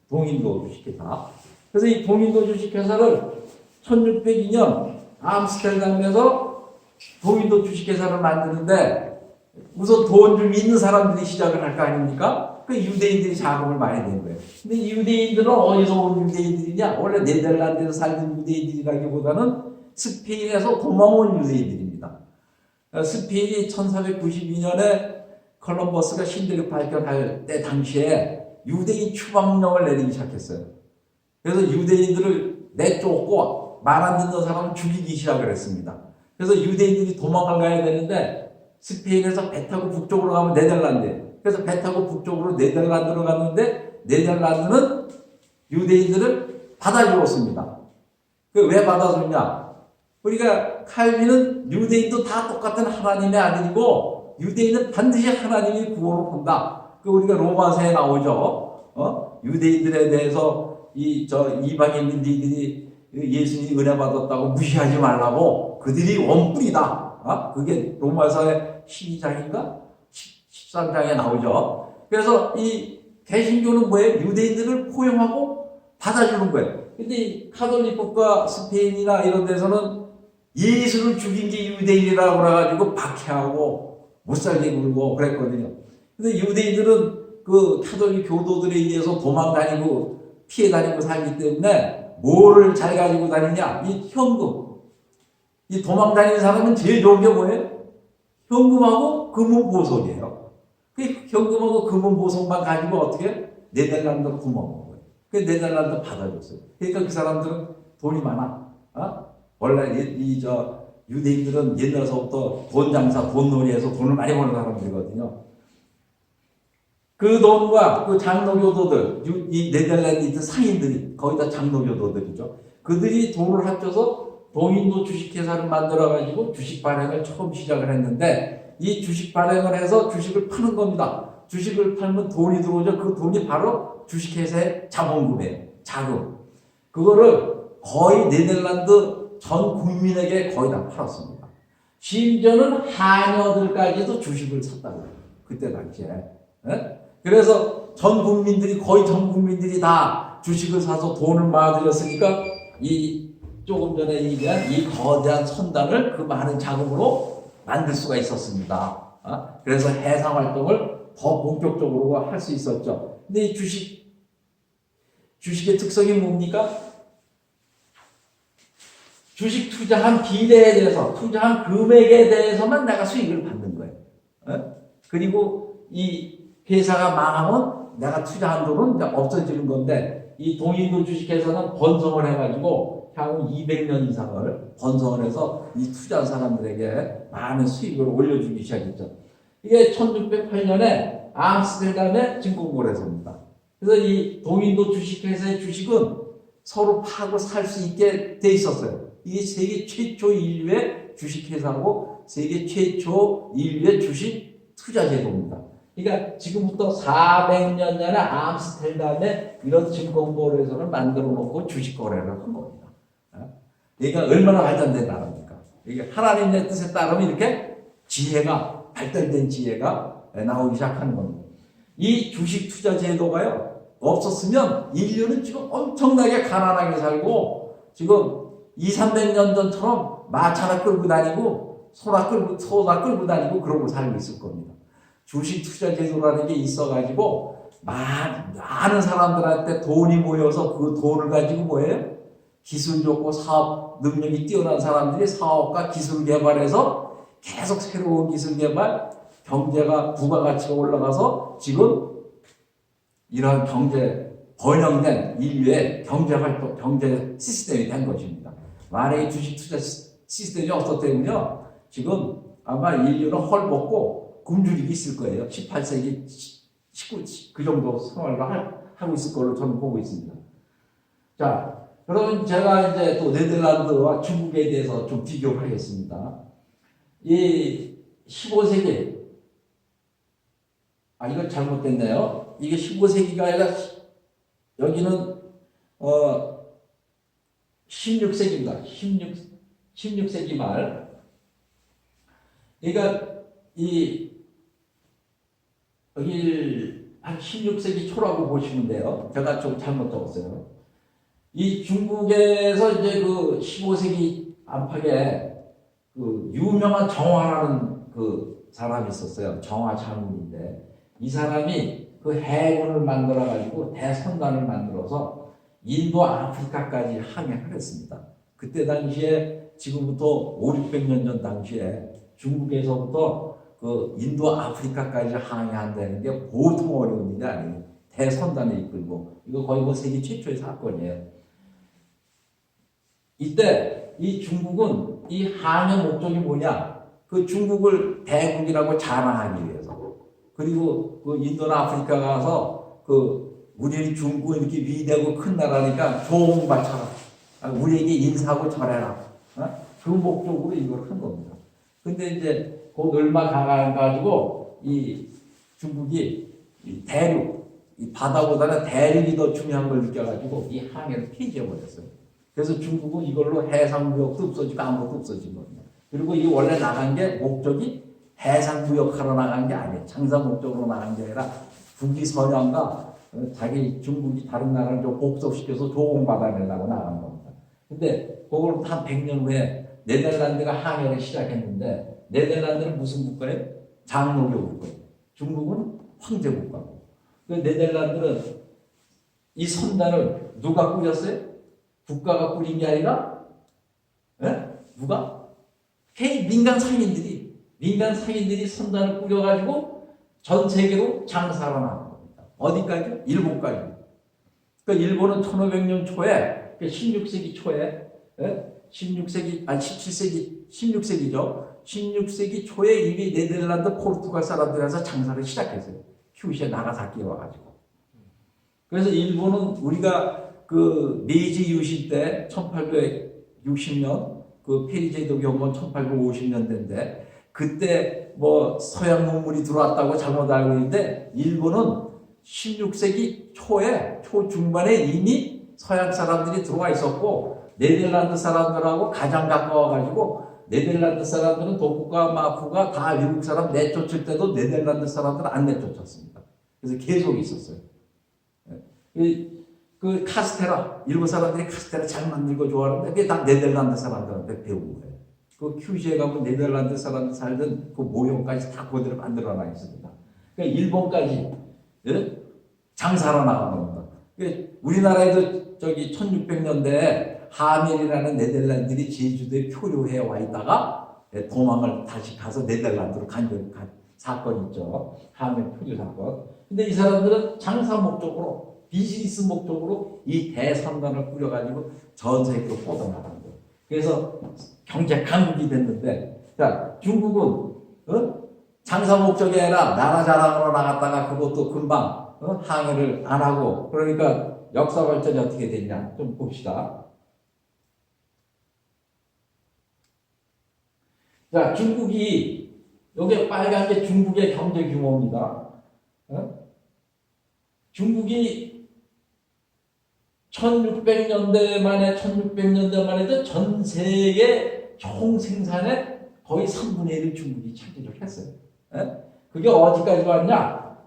동인도 주식회사. 그래서 이 동인도 주식회사를 1602년 암스테르담에서 동인도 주식회사를 만드는데 우선 돈 좀 있는 사람들이 시작을 할 거 아닙니까? 그 유대인들이 자금을 많이 낸 거예요. 근데 유대인들은 어디서 온 유대인들이냐? 원래 네덜란드에서 살던 유대인들이라기보다는 스페인에서 도망온 유대인들입니다. 스페인이 1492년에 콜럼버스가 신대륙 발견할 때 당시에 유대인 추방령을 내리기 시작했어요. 그래서 유대인들을 내쫓고 말 안 듣는 사람을 죽이기 시작을 했습니다. 그래서 유대인들이 도망을 가야 되는데 스페인에서 배 타고 북쪽으로 가면 네덜란드예요. 그래서 배 타고 북쪽으로 네덜란드로 갔는데 네덜란드는 유대인들을 받아주었습니다. 왜 받아줬냐? 우리가 칼빈은 유대인도 다 똑같은 하나님의 아들이고 유대인은 반드시 하나님이 구원을 본다. 우리가 로마서에 나오죠. 유대인들에 대해서 이방인들이 예수님이 은혜 받았다고 무시하지 말라고, 그들이 원뿔이다. 그게 로마서의 12장인가 13장에 나오죠. 그래서 이 개신교는 뭐예요? 유대인들을 포용하고 받아주는 거예요. 근데 이 카톨릭 국가 스페인이나 이런 데서는 예수를 죽인 게 유대인이라고 그래가지고 박해하고 못살게 굴고 그랬거든요. 근데 유대인들은 그 카톨릭 교도들에 의해서 도망다니고 피해 다니고 살기 때문에 뭐를 잘 가지고 다니냐? 이 현금. 이 도망다니는 사람은 제일 좋은 게 뭐예요? 현금하고 금은보석이에요. 그 현금하고 금은보석만 가지고 어떻게? 네덜란드 구멍 거예요. 그 네덜란드 받아줬어요. 그러니까 그 사람들은 돈이 많아. 원래 유대인들은 옛날서부터 돈 장사, 돈 놀이해서 돈을 많이 버는 사람들이거든요. 그 돈과 그 장로교도들, 이 네덜란드 있던 상인들이, 거의 다 장로교도들이죠. 그들이 돈을 합쳐서 동인도 주식회사를 만들어가지고 주식 발행을 처음 시작을 했는데, 이 주식 발행을 해서 주식을 파는 겁니다. 주식을 팔면 돈이 들어오죠. 그 돈이 바로 주식회사의 자본금이에요. 자금. 그거를 거의 네덜란드 전 국민에게 거의 다 팔았습니다. 심지어는 하녀들까지도 주식을 샀다고 해요. 그때 당시에. 그래서 거의 전 국민들이 다 주식을 사서 돈을 모아들였으니까 조금 전에 얘기한 이 거대한 선단을 그 많은 자금으로 만들 수가 있었습니다. 그래서 해상 활동을 더 본격적으로 할 수 있었죠. 근데 이 주식의 특성이 뭡니까? 주식 투자한 비례에 대해서, 투자한 금액에 대해서만 내가 수익을 받는 거예요. 그리고 이 회사가 망하면 내가 투자한 돈은 이제 없어지는 건데, 이 동인도 주식회사는 번성을 해가지고 향후 200년 이상을 번성을 해서 이 투자한 사람들에게 많은 수익을 올려주기 시작했죠. 이게 1608년에 암스테르담의 증권거래소입니다. 그래서 이 동인도 주식회사의 주식은 서로 파고 살 수 있게 돼 있었어요. 이게 세계 최초 인류의 주식회사고 세계 최초 인류의 주식 투자 제도입니다. 그러니까 지금부터 400년 전에 암스테르담에 이런 증권거래소를 만들어 놓고 주식 거래를 한 겁니다. 그러니까 얼마나 발전된 나라입니까? 이게 하나님의 뜻에 따르면 이렇게 발달된 지혜가 나오기 시작하는 겁니다. 이 주식 투자 제도가요, 없었으면 인류는 지금 엄청나게 가난하게 살고, 지금 200~300년 전처럼 마차나 끌고 다니고 소나 끌고 다니고 그러고 살고 있을 겁니다. 주식 투자 제도라는 게 있어가지고 많은 사람들한테 돈이 모여서 그 돈을 가지고 뭐예요? 기술 좋고 사업 능력이 뛰어난 사람들이 사업과 기술 개발해서 계속 새로운 기술 개발, 경제가 부가가치가 올라가서 지금 이런 경제 번영된 인류의 경제 활동, 경제 시스템이 된 것입니다. 만약에 주식 투자 시스템이 없었다면요, 지금 아마 인류는 헐벗고 굶주리고 있을 거예요. 18세기, 19, 그 정도 생활을 하고 있을 걸로 저는 보고 있습니다. 자, 그러면 제가 이제 또 네덜란드와 중국에 대해서 좀 비교를 하겠습니다. 이 15세기, 이거 잘못됐네요. 이게 15세기가 아니라 여기는 16세기입니다. 16세기 말. 그러니까 여기 한 16세기 초라고 보시면 돼요. 제가 좀 잘못 적었어요. 이 중국에서 이제 그 15세기 안팎에 그 유명한 정화라는 그 사람이 있었어요. 정화 장군인데 이 사람이 그 해군을 만들어 가지고 대선단을 만들어서 인도 아프리카까지 항해를 했습니다. 그때 당시에 지금부터 5, 600년 전 당시에 중국에서부터 그 인도 아프리카까지 항해한다는 게 보통 어려운 일이 아니에요. 대선단을 이끌고 이거 거의 뭐 세계 최초의 사건이에요. 이때 이 중국은 이 항해 목적이 뭐냐? 그 중국을 대국이라고 자랑하기 위해서. 그리고 그 인도나 아프리카 가서 그 우리 중국 이렇게 위대하고 큰 나라니까 조공 바쳐라. 우리에게 인사하고 절해라. 그 목적으로 이걸 한 겁니다. 근데 이제 그 얼마 가가지고 이 중국이 이 대륙, 이 바다보다는 대륙이 더 중요한 걸 느껴가지고 이 항해를 폐지해버렸어요. 그래서 중국은 이걸로 해상무역도 없어지고 아무것도 없어진 겁니다. 그리고 이 원래 나간 게 목적이 해상무역하러 나간 게 아니에요. 장사 목적으로 나간 게 아니라 국기 선양과 자기 중국이 다른 나라를 좀 복속시켜서 조공받아내려고 나간 겁니다. 근데 그걸 한 100년 후에 네덜란드가 항해를 시작했는데 네덜란드는 무슨 국가예요? 장로교 국가예요. 중국은 황제 국가고. 그 네덜란드는 이 선단을 누가 꾸렸어요? 국가가 꾸린 게 아니라 누가? 민간 상인들이 선단을 꾸려가지고 전 세계로 장사로 나간 겁니다. 어디까지요? 일본까지. 그러니까 일본은 1500년 초에, 16세기 초에, 16세기죠. 16세기 초에 이미 네덜란드, 포르투갈 사람들에서 장사를 시작했어요. 큐슈에 나가사키에 와가지고. 그래서 일본은 우리가 그 메이지 유신 때 1860년 그 페리제도 경건 1850년대인데 그때 뭐 서양 문물이 들어왔다고 잘못 알고 있는데 일본은 16세기 초중반에 이미 서양 사람들이 들어와 있었고 네덜란드 사람들하고 가장 가까워가지고 네덜란드 사람들은 독국과 마쿠가 다 미국 사람 내쫓을 때도 네덜란드 사람들은 안 내쫓았습니다. 그래서 계속 있었어요. 그 카스테라, 일본 사람들이 카스테라 잘 만들고 좋아하는데 그게 다 네덜란드 사람들한테 배운 거예요. 그 큐슈에 가면 네덜란드 사람들 살던 그 모형까지 다 그대로 만들어놔 있습니다. 그러니까 일본까지 장사로 나간 겁니다. 그러니까 우리나라에도 저기 1600년대에 하멜이라는 네덜란드들이 제주도에 표류해 와 있다가 도망을 다시 가서 네덜란드로 간 사건 있죠. 하멜 표류 사건. 근데 이 사람들은 장사 목적으로 비즈니스 목적으로 이 대선단을 꾸려가지고 전 세계로 뻗어나간 거예요. 그래서 경제 강국이 됐는데, 자, 중국은, 장사 목적이 아니라 나라 자랑으로 나갔다가 그것도 금방, 항해를 안 하고, 그러니까 역사 발전이 어떻게 됐냐, 좀 봅시다. 자, 중국이, 여기 빨간 게 중국의 경제 규모입니다. 중국이 1600년대 만에도 전 세계 총 생산의 거의 3분의 1을 중국이 차지를 했어요. 그게 어디까지 왔냐?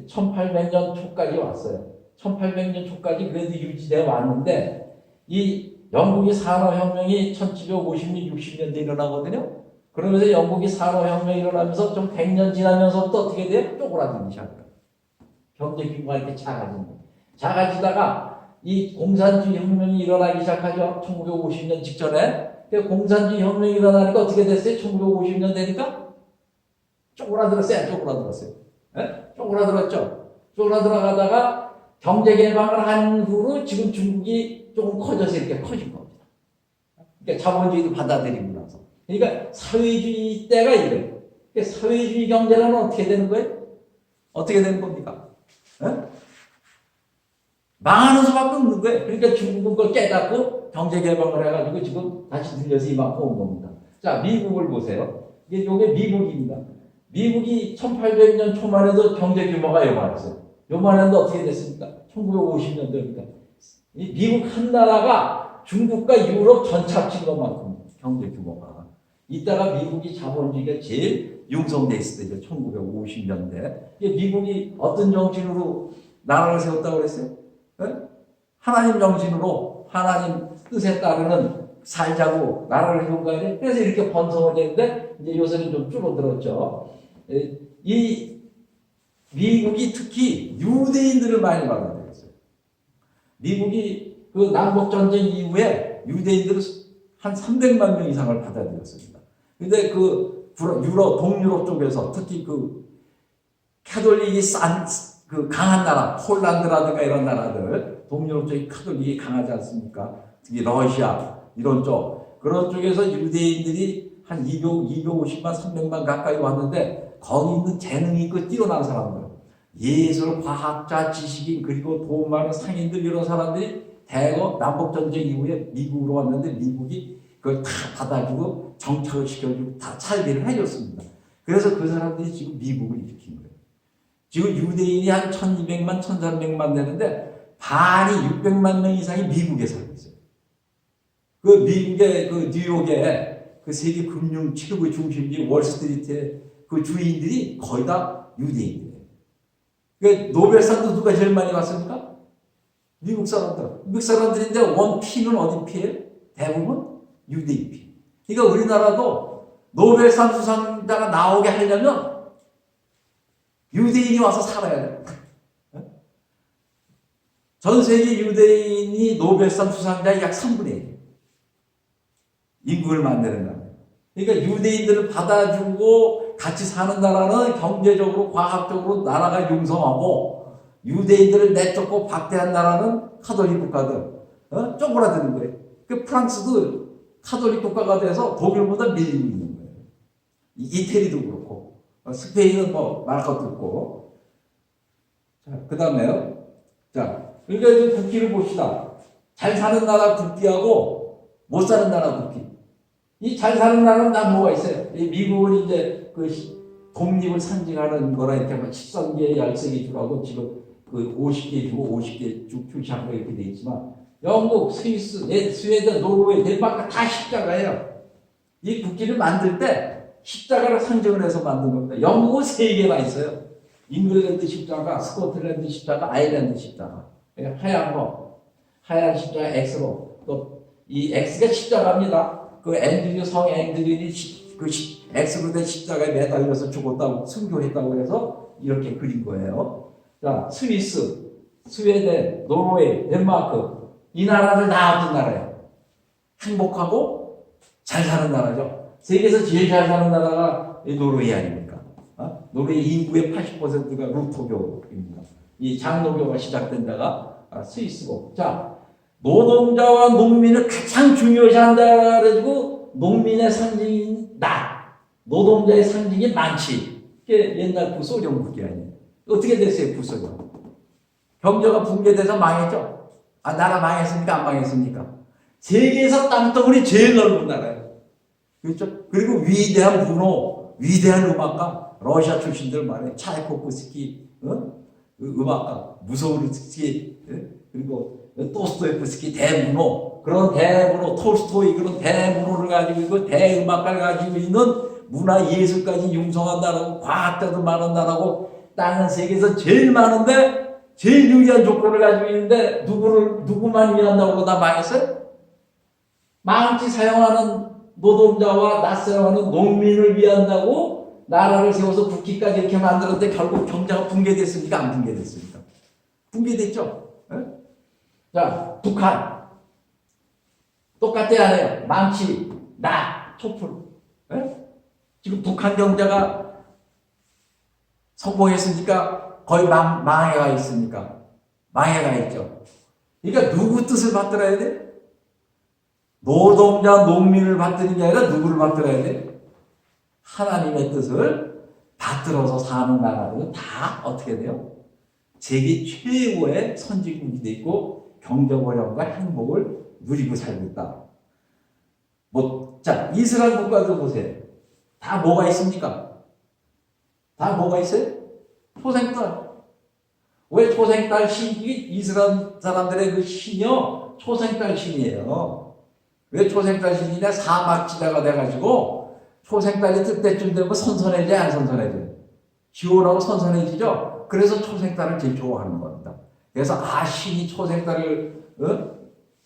1800년 초까지 왔어요. 1800년 초까지 그래도 유지되어 왔는데 이 영국이 산업혁명이 1750년, 60년대 일어나거든요. 그러면서 영국이 산업혁명이 일어나면서 좀 100년 지나면서부터 어떻게 돼요? 쪼그라들기 시작해요. 경제 규모가 이렇게 작아지는 거예요. 작아지다가 이 공산주의 혁명이 일어나기 시작하죠. 1950년 직전에. 공산주의 혁명이 일어나니까 어떻게 됐어요? 1950년 되니까 쪼그라들었어요. 쪼그라들었어요. 예? 쪼그라들었죠. 쪼그라들어가다가 경제 개방을 한 후로 지금 중국이 조금 커져서 이렇게 커진 겁니다. 그러니까 자본주의도 받아들이고 나서. 그러니까 사회주의 때가 이거예요. 그러니까 사회주의 경제는 어떻게 되는 거예요? 어떻게 되는 겁니까? 예? 망하는 수밖에 없는 거예요. 그러니까 중국은 그걸 깨닫고 경제 개방을 해가지고 지금 다시 들려서 이만큼 온 겁니다. 자, 미국을 보세요. 이게 미국입니다. 미국이 1800년 초만 해도 경제 규모가 요만했어요. 요만했는데 어떻게 됐습니까? 1950년대입니다. 이 미국 한 나라가 중국과 유럽 전체 합친 것만큼 경제 규모가. 이따가 미국이 자본주의가 제일 융성돼 있을 때죠. 1950년대. 미국이 어떤 정신으로 나라를 세웠다고 그랬어요? 네? 하나님 정신으로 하나님 뜻에 따르는 살자고 나라를 세운 거 아니에요? 그래서 이렇게 번성을 했는데 이제 요새는 좀 줄어들었죠. 이 미국이 특히 유대인들을 많이 받아들였어요. 미국이 그 남북전쟁 이후에 유대인들을 한 300만 명 이상을 받아들였습니다. 근데 그 유럽, 동유럽 쪽에서 특히 그 캐톨릭이 그 강한 나라, 폴란드라든가 이런 나라들, 동유럽 쪽이 카톨릭이 강하지 않습니까? 특히 러시아, 이런 쪽. 그런 쪽에서 유대인들이 한 250만, 300만 가까이 왔는데, 거기 있는 재능이 있고 뛰어난 사람들, 예술, 과학자, 지식인, 그리고 돈 많은 상인들, 이런 사람들이 대거 남북전쟁 이후에 미국으로 왔는데, 미국이 그걸 다 받아주고, 정착을 시켜주고, 다 차별을 해줬습니다. 그래서 그 사람들이 지금 미국을 일으킨 거예요. 지금 유대인이 한 1200만, 1300만 되는데 반이 600만 명 이상이 미국에 살고 있어요. 그 미국의 그 뉴욕에 그 세계 금융 최고의 중심지 월스트리트의 그 주인들이 거의 다 유대인이에요. 그 노벨상도 누가 제일 많이 받습니까? 미국 사람들. 미국 사람들인데 원피는 어디 피예요? 대부분 유대인 피. 그러니까 우리나라도 노벨상 수상자가 나오게 하려면 유대인이 와서 살아야 돼요. 전 세계 유대인이 노벨상 수상자의 약 3분의 1. 인구를 만드는 나라. 그러니까 유대인들을 받아주고 같이 사는 나라는 경제적으로, 과학적으로 나라가 융성하고 유대인들을 내쫓고 박대한 나라는 카톨릭 국가들. 쪼그라드는 거예요. 그 프랑스도 카톨릭 국가가 돼서 독일보다 밀리고 있는 거예요. 이태리도 그렇고. 스페인은 뭐 말 것도 없고. 자, 그 다음에요. 자, 그러니까 국기를 봅시다. 잘 사는 나라 국기하고 못 사는 나라 국기. 이 잘 사는 나라는 다 뭐가 있어요? 이 미국은 이제 그 독립을 상징하는 거라 이렇게 13개, 13개 주라고 지금 그 50개 주고 50개 쭉 출시한 거 이렇게 돼 있지만 영국, 스위스, 스웨덴, 노르웨이, 덴마크 다 십자가예요. 이 국기를 만들 때 십자가를 상징을 해서 만든 겁니다. 영국은 3개나 있어요. 잉글랜드 십자가, 스코틀랜드 십자가, 아일랜드 십자가. 하얀 거, 하얀 십자가 X로. 또 이 X가 십자가입니다. 그 앤드류 성 앤드류이 그 X로 된 십자가에 매달려서 죽었다고 순교했다고 해서 이렇게 그린 거예요. 자, 스위스, 스웨덴, 노르웨이, 덴마크 이 나라들 다 어떤 나라예요? 행복하고 잘 사는 나라죠. 세계에서 제일 잘 사는 나라가 노르웨이 아닙니까? 노르웨이 인구의 80%가 루터교입니다. 이 장로교가 시작된 데가 스위스고. 자, 노동자와 농민을 가장 중요시한다 그래가지고 농민의 상징인 나, 노동자의 상징이 많지. 이게 옛날 구소련 국기 아니에요. 어떻게 됐어요, 구소련? 경제가 붕괴돼서 망했죠. 나라 망했습니까? 안 망했습니까? 세계에서 땅덩어리 제일 넓은 나라예요. 그렇죠? 그리고 위대한 문호, 위대한 음악가, 러시아 출신들 말해, 차이코프스키, 음악가, 무소르스키, 그리고 도스토옙스키 대문호, 그런 대문호, 톨스토이 그런 대문호를 가지고 있고 대음악가를 가지고 있는 문화 예술까지 융성한 나라고 과학자도 많은 나라고 땅은 세계에서 제일 많은데 제일 유리한 조건을 가지고 있는데 누구만 위한다고 다 망했어요? 망치 사용하는 노동자와 낯 사용하는 농민을 위한다고 나라를 세워서 국기까지 이렇게 만들었는데 결국 경제가 붕괴됐습니까? 안 붕괴됐습니까? 붕괴됐죠. 예? 자, 북한 똑같아야 해요. 망치, 촛불. 예? 지금 북한 경제가 성공했으니까 거의 망해가 있습니까? 망해가 있죠. 그러니까 누구 뜻을 받들어야 돼? 노동자, 농민을 받드는 게 아니라 누구를 받들어야 돼? 하나님의 뜻을 받들어서 사는 나라들은 다 어떻게 돼요? 세계 최고의 선진국이 돼 있고 경제활용과 행복을 누리고 살고 있다. 자, 이스라엘 국가도 보세요. 다 뭐가 있습니까? 다 뭐가 있어요? 초생딸. 왜 초생딸 신이 이스라엘 사람들의 그 신이요? 초생딸 신이에요. 왜 초생딸 신이냐? 사막지대가 돼가지고 초생딸이 뜰 때쯤 되면 선선해져, 안 선선해져? 시원하고 선선해지죠? 그래서 초생딸을 제일 좋아하는 겁니다. 그래서 신이 초생딸을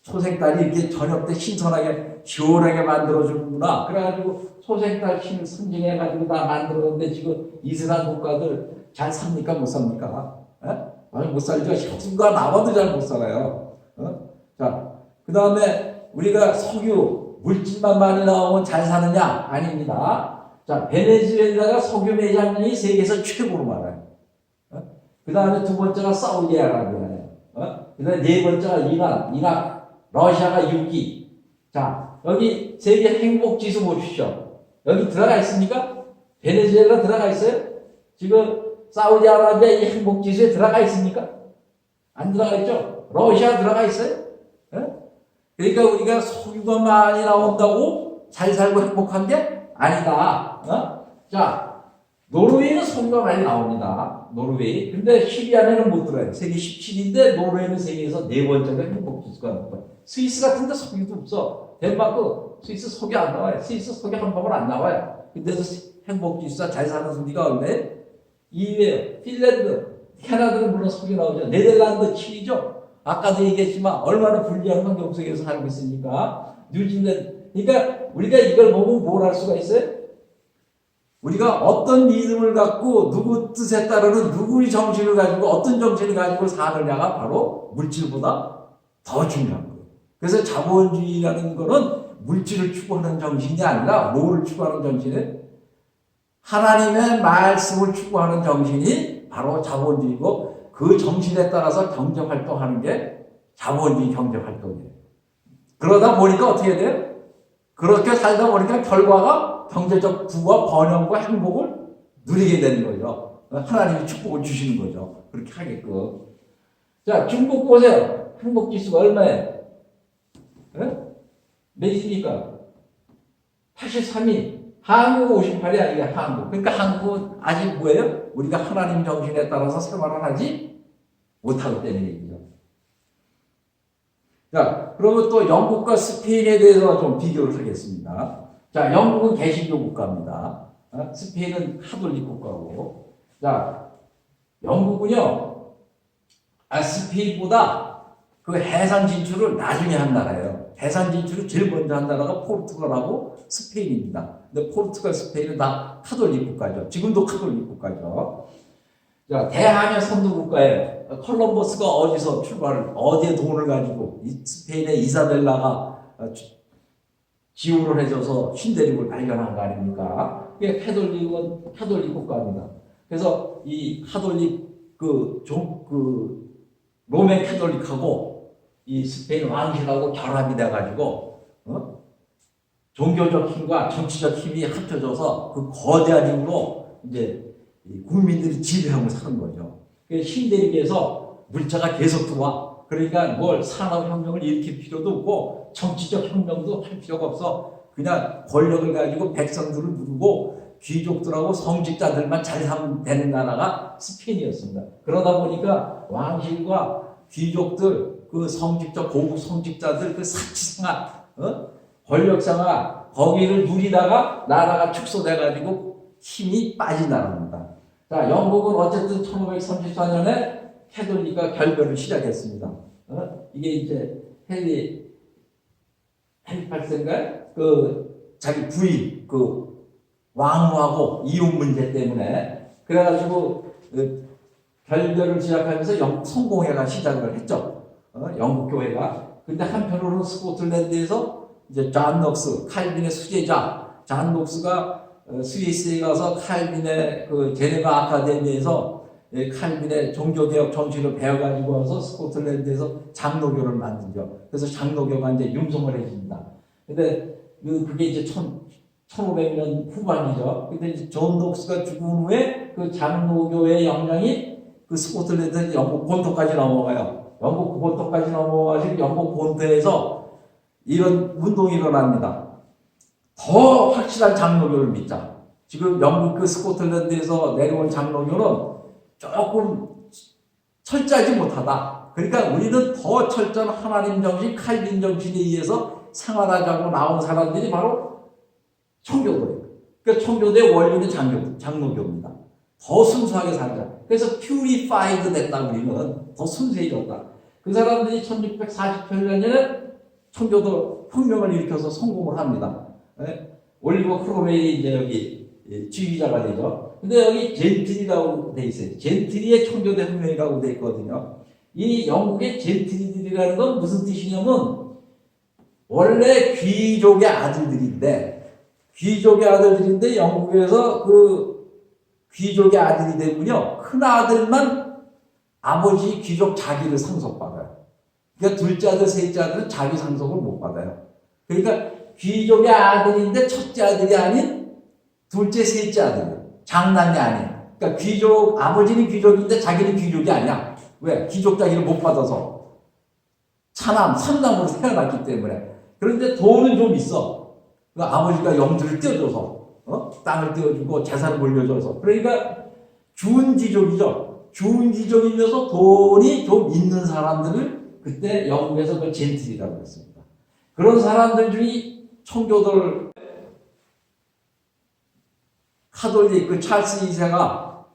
초생딸이 이렇게 저녁 때 신선하게 시원하게 만들어주는구나. 그래가지고 초생딸 신을 선징해가지고 다 만들었는데 지금 이스라엘 국가들 잘 삽니까? 못 삽니까? 아니 못 살죠. 혁신과 나와도 잘 못 살아요. 자, 그 다음에 우리가 석유 물질만 많이 나오면 잘 사느냐? 아닙니다. 자, 베네수엘라가 석유 매장량이 세계에서 최고로 많아요. 그 다음에 두 번째가 사우디아라비아예요. 그 다음에 네 번째가 이란, 러시아가 6위. 자, 여기 세계 행복지수 보십시오. 여기 들어가 있습니까? 베네수엘라 들어가 있어요? 지금 사우디아라비아 이 행복지수에 들어가 있습니까? 안 들어가 있죠? 러시아 들어가 있어요? 그러니까 우리가 석유가 많이 나온다고 잘 살고 행복한 게 아니다. 자, 노르웨이는 석유가 많이 나옵니다. 노르웨이. 근데 10위 안에는 못 들어요. 세계 17위인데 노르웨이는 세계에서 네 번째가 행복지수가 높아요. 스위스 같은 데 석유도 없어. 덴마크, 스위스 석유 안 나와요. 스위스 석유 한 방울 안 나와요. 근데도 행복지수가 잘 사는 순위가 없네. 2위에요. 핀란드, 캐나다는 물론 석유 나오죠. 네덜란드 7위죠. 아까도 얘기했지만 얼마나 불리한 환경 속에서 살고 있으니까. 뉴질랜드. 그러니까 우리가 이걸 보면 뭘 할 수가 있어요? 우리가 어떤 믿음을 갖고 누구 뜻에 따르는 누구의 정신을 가지고 어떤 정신을 가지고 사느냐가 바로 물질보다 더 중요한 거예요. 그래서 자본주의라는 거는 물질을 추구하는 정신이 아니라 뭐를 추구하는 정신이에요? 하나님의 말씀을 추구하는 정신이 바로 자본주의고 그 정신에 따라서 경제활동하는 게 자본주의 경제활동이에요. 그러다 보니까 어떻게 돼요? 그렇게 살다 보니까 결과가 경제적 부와 번영과 행복을 누리게 되는 거죠. 하나님이 축복을 주시는 거죠. 그렇게 하게끔. 자, 중국 보세요. 행복지수가 얼마예요? 몇입니까? 83위. 한국 58이 아니라 한국. 그러니까 한국은 아직 뭐예요? 우리가 하나님 정신에 따라서 생활을 하지 못하기 때문에 얘기죠. 자, 그러면 또 영국과 스페인에 대해서 좀 비교를 하겠습니다. 자, 영국은 개신교 국가입니다. 스페인은 카톨릭 국가고. 자, 영국은요, 스페인보다 그 해상 진출을 나중에 한 나라예요. 해상 진출을 제일 먼저 한 나라가 포르투갈하고 스페인입니다. 근데 포르투갈, 스페인은 다 카톨릭 국가죠. 지금도 카톨릭 국가죠. 자, 대항해 선도 국가예요. 콜럼버스가 어디서 어디에 돈을 가지고 스페인의 이사벨라가 지원을 해줘서 신대륙을 발견한 거 아닙니까? 그게 카톨릭 국가입니다. 그래서 이 카톨릭 로맨 카톨릭하고 이 스페인 왕실하고 결합이 돼가지고 종교적 힘과 정치적 힘이 합쳐져서 그 거대한 힘으로 이제 국민들이 지배하고 사는 거죠. 신대륙에서 물자가 계속 들어와. 그러니까 뭘 산업혁명을 일으킬 필요도 없고 정치적 혁명도 할 필요가 없어. 그냥 권력을 가지고 백성들을 누르고 귀족들하고 성직자들만 잘 살면 되는 나라가 스페인이었습니다. 그러다 보니까 왕실과 귀족들, 그 성직자, 고급 성직자들, 그 사치생활, 권력생활, 거기를 누리다가 나라가 축소돼가지고 힘이 빠진 나라입니다. 자, 영국은 어쨌든 1534년에 캐톨릭과 결별을 시작했습니다. 이게 이제 헨리 8세인가요? 자기 부인, 왕후하고 이혼 문제 때문에 그래가지고 결별을 시작하면서 성공회가 시작을 했죠. 영국 교회가. 근데 한편으로는 스코틀랜드에서 이제 존 녹스, 칼빈의 수제자 존 녹스가 스위스에 가서 칼빈의 그 제네바 아카데미에서 칼빈의 종교개혁 정신을 배워가지고 와서 스코틀랜드에서 장로교를 만들죠. 그래서 장로교가 이제 융성을 해줍니다. 근데 그게 이제 1500년 후반이죠. 근데 이제 존 녹스가 죽은 후에 그 장로교의 영향이 그 스코틀랜드 영국 본토까지 넘어가요. 영국 본토까지 넘어가서 영국 본토에서 이런 운동이 일어납니다. 더 확실한 장로교를 믿자. 지금 영국 그 스코틀랜드에서 내려온 장로교는 조금 철저하지 못하다. 그러니까 우리는 더 철저한 하나님 정신, 칼빈 정신에 의해서 생활하자고 나온 사람들이 바로 청교도예요. 그러니까 청교도의 원리는 장로교입니다. 더 순수하게 살자. 그래서 퓨리파이드 됐다. 우리는 더 순수해졌다. 그 사람들이 1648년에 청교도 혁명을 일으켜서 성공을 합니다. 올리버 크로메이 이제 여기 지휘자가 되죠. 근데 여기 젠틀이라고 돼 있어요. 젠틀리의 청교도 혁명이라고 돼 있거든요. 이 영국의 젠틀리들이라는 건 무슨 뜻이냐면 원래 귀족의 아들들인데 영국에서 그 귀족의 아들이 되면요 큰 아들만 아버지 귀족 자기를 상속받아요. 그러니까 둘째 아들, 셋째 아들은 자기 상속을 못 받아요. 그러니까 귀족의 아들인데 첫째 아들이 아닌 둘째, 셋째 아들, 장남이 아닌. 그러니까 아버지는 귀족인데 자기는 귀족이 아니야. 왜? 귀족 자기를 못 받아서 차남, 삼남으로 태어났기 때문에. 그런데 돈은 좀 있어. 그 아버지가 영주를 떼어줘서, 땅을 떼어주고 재산을 물려줘서. 그러니까 주은귀족이죠. 주은귀족이면서 돈이 좀 있는 사람들을 그때 영국에서 그 젠틀이라고 했습니다. 그런 사람들 중에 청교도를 카톨릭 그 찰스 2세가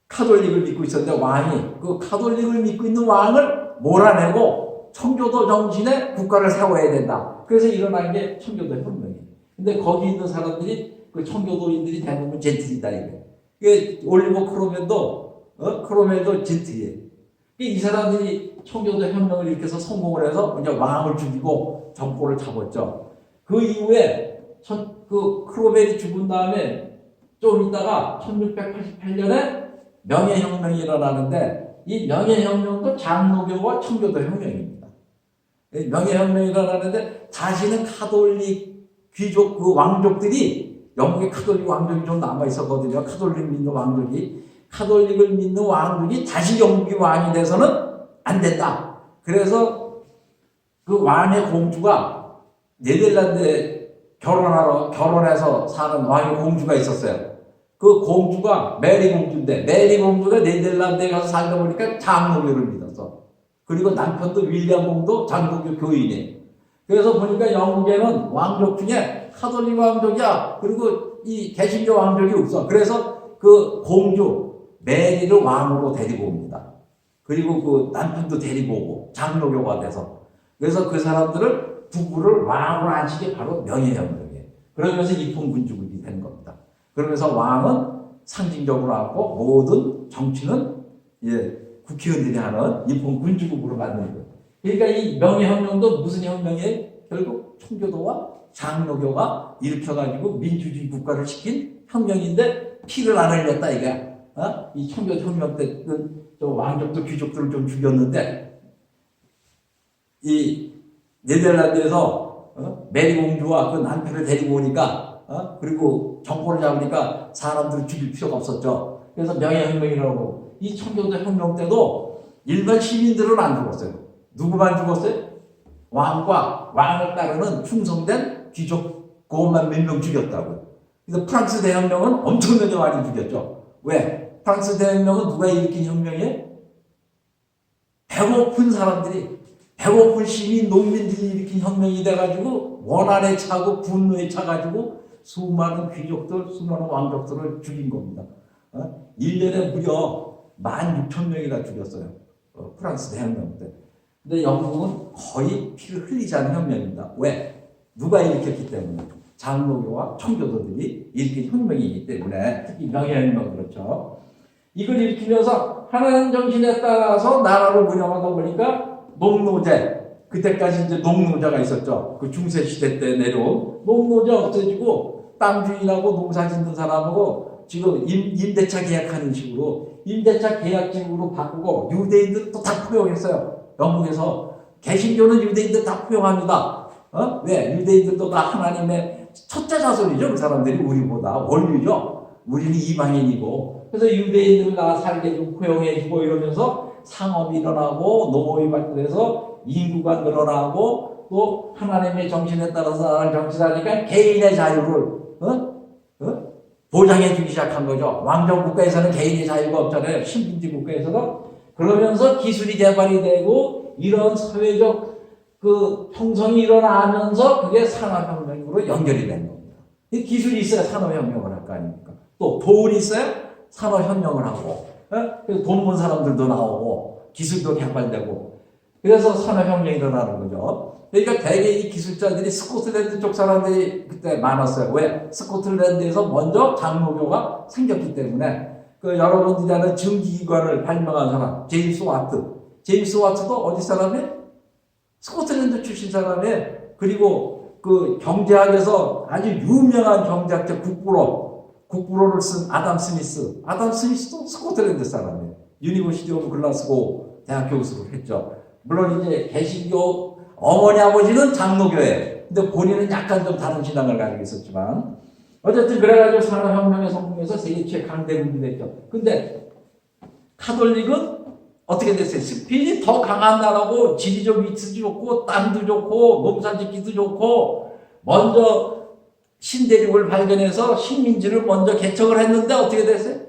카톨릭을 믿고 있었는데 왕이 그 카톨릭을 믿고 있는 왕을 몰아내고 청교도 정신의 국가를 세워야 된다. 그래서 일어난 게 청교도 혁명이에요. 근데 거기 있는 사람들이 그 청교도인들이 대부분 젠틀이다 이게. 올리버 크로멜도 젠틀이에요. 이 사람들이 청교도 혁명을 일으켜서 성공을 해서 이제 왕을 죽이고 정권을 잡았죠. 그 이후에 그 크로멜이 죽은 다음에 좀 있다가 1688년에 명예혁명이 일어나는데 이 명예혁명도 장로교와 청교도 혁명입니다. 명예혁명이 일어나는데 다시는 카톨릭 귀족 그 왕족들이 영국의 카톨릭 왕족이 좀 남아 있었거든요. 카톨릭 믿는 왕족이. 카톨릭을 믿는 왕족이 다시 영국의 왕이 돼서는 안 된다. 그래서 그 왕의 공주가 네덜란드에 결혼해서 사는 왕의 공주가 있었어요. 그 공주가 메리 공주인데 메리 공주가 네덜란드에 가서 살다 보니까 장로교를 믿었어. 그리고 남편도 윌리엄 공도 장로교 교인이에요. 그래서 보니까 영국에는 왕족 중에 카톨릭 왕족이야. 그리고 이 개신교 왕족이 없어. 그래서 그 공주 메리를 왕으로 데리고 옵니다. 그리고 그 남편도 데리고 오고 장로교가 돼서 그래서 그 사람들을 부부를 왕으로 앉힌 게 바로 명예혁명이에요. 그러면서 입헌군주국이 된 겁니다. 그러면서 왕은 상징적으로 하고 모든 정치는 국회의원들이 하는 입헌군주국으로 만드는 거예요. 그러니까 이 명예혁명도 무슨 혁명이에요? 결국 청교도와 장로교가 일으켜가지고 민주주의 국가를 시킨 혁명인데 피를 안 흘렸다 이거야. 이 청교도 혁명 때 저 왕족들 귀족들을 좀 죽였는데 이 네덜란드에서 메리 공주와 그 남편을 데리고 오니까 그리고 정권을 잡으니까 사람들을 죽일 필요가 없었죠. 그래서 명예혁명이라고 이 청교도 혁명 때도 일반 시민들은 안 죽었어요. 누구만 죽었어요? 왕을 따르는 충성된 귀족 그것만 몇 명 죽였다고요. 그래서 프랑스 대혁명은 엄청나게 많이 죽였죠. 왜? 프랑스 대혁명은 누가 일으킨 혁명이에요? 배고픈 사람들이, 배고픈 시민, 농민들이 일으킨 혁명이 돼가지고 원한에 차고 분노에 차가지고 수많은 귀족들, 수많은 왕족들을 죽인 겁니다. 1년에 무려 16,000명이나 죽였어요. 프랑스 대혁명 때. 근데 영국은 거의 피를 흘리지 않은 혁명입니다. 왜? 누가 일으켰기 때문에. 장로교와 청교도들이 일으킨 혁명이기 때문에 특히 명예혁명 그렇죠. 이걸 일으키면서 하나님 정신에 따라서 나라를 운영하다 보니까 농노제 그때까지 이제 농노자가 있었죠. 그 중세 시대 때 내려온 농노자 없어지고 땅 주인하고 농사 짓는 사람하고 지금 임대차 계약하는 식으로 임대차 계약직으로 바꾸고 유대인들 또 다 포용했어요. 영국에서 개신교는 유대인들 다 포용합니다. 왜? 유대인들도 다 하나님의 첫째 자손이죠. 그 사람들이 우리보다 원류죠. 우리는 이방인이고. 그래서 유대인들을 다 살게 해주고 포용해주고 이러면서 상업이 일어나고 농업이 발달해서 인구가 늘어나고 또 하나님의 정신에 따라서 나라를 정치하니까 개인의 자유를 보장해주기 시작한 거죠. 왕정 국가에서는 개인의 자유가 없잖아요. 신분제 국가에서는. 그러면서 기술이 개발이 되고 이런 사회적 그 형성이 일어나면서 그게 산업혁명으로 연결이 된 겁니다. 이 기술이 있어야 산업혁명을 할 거 아닙니까? 또 돈이 있어야 산업혁명을 하고, 그래서 돈 번 사람들도 나오고, 기술도 개발되고, 그래서 산업혁명이 일어나는 거죠. 그러니까 대개 이 기술자들이 스코틀랜드 쪽 사람들이 그때 많았어요. 왜? 스코틀랜드에서 먼저 장로교가 생겼기 때문에, 그 여러분들이 아는 증기기관을 발명한 사람, 제임스 와트. 제임스 와트도 어디 사람이에요? 스코틀랜드 출신 사람이에요. 그리고 그 경제학에서 아주 유명한 경제학자 국부로를 쓴 아담 스미스. 아담 스미스도 스코틀랜드 사람이에요. 유니버시티 오브 글라스고 대학 교수를 했죠. 물론 이제 개신교 어머니 아버지는 장로교예요. 근데 본인은 약간 좀 다른 신앙을 가지고 있었지만 어쨌든 그래가지고 산업혁명의 성공에서 세계 최 강대국이 됐죠. 근데 카톨릭은 어떻게 됐어요? 스페인이 더 강한 나라고 지리적 위치도 좋고 땅도 좋고 농사짓기도 좋고 먼저 신대륙을 발견해서 식민지를 먼저 개척을 했는데 어떻게 됐어요?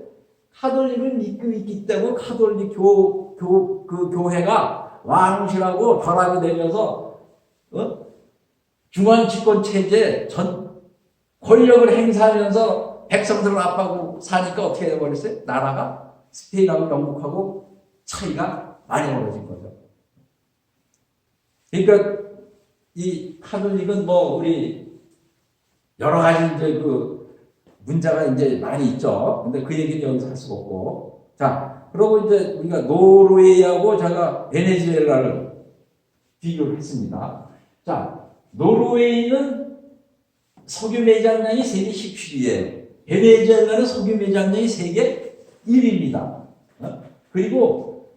카톨릭을 믿고 있기 때문에 카톨릭 그 교회가 왕실하고 결합이 되면서 중앙 집권 체제 전 권력을 행사하면서 백성들을 압박하고 사니까 어떻게 돼버렸어요? 나라가 스페인하고 영국하고 차이가 많이 벌어진 거죠. 그러니까 이 카톨릭은 뭐 우리 여러 가지 이제 그 문제가 이제 많이 있죠. 근데 그 얘기는 여기서 할 수가 없고. 자, 그리고 이제 우리가 노르웨이하고 제가 베네수엘라를 비교를 했습니다. 자, 노르웨이는 석유 매장량이 세계 17위예요. 베네수엘라는 석유 매장량이 세계 1위입니다. 그리고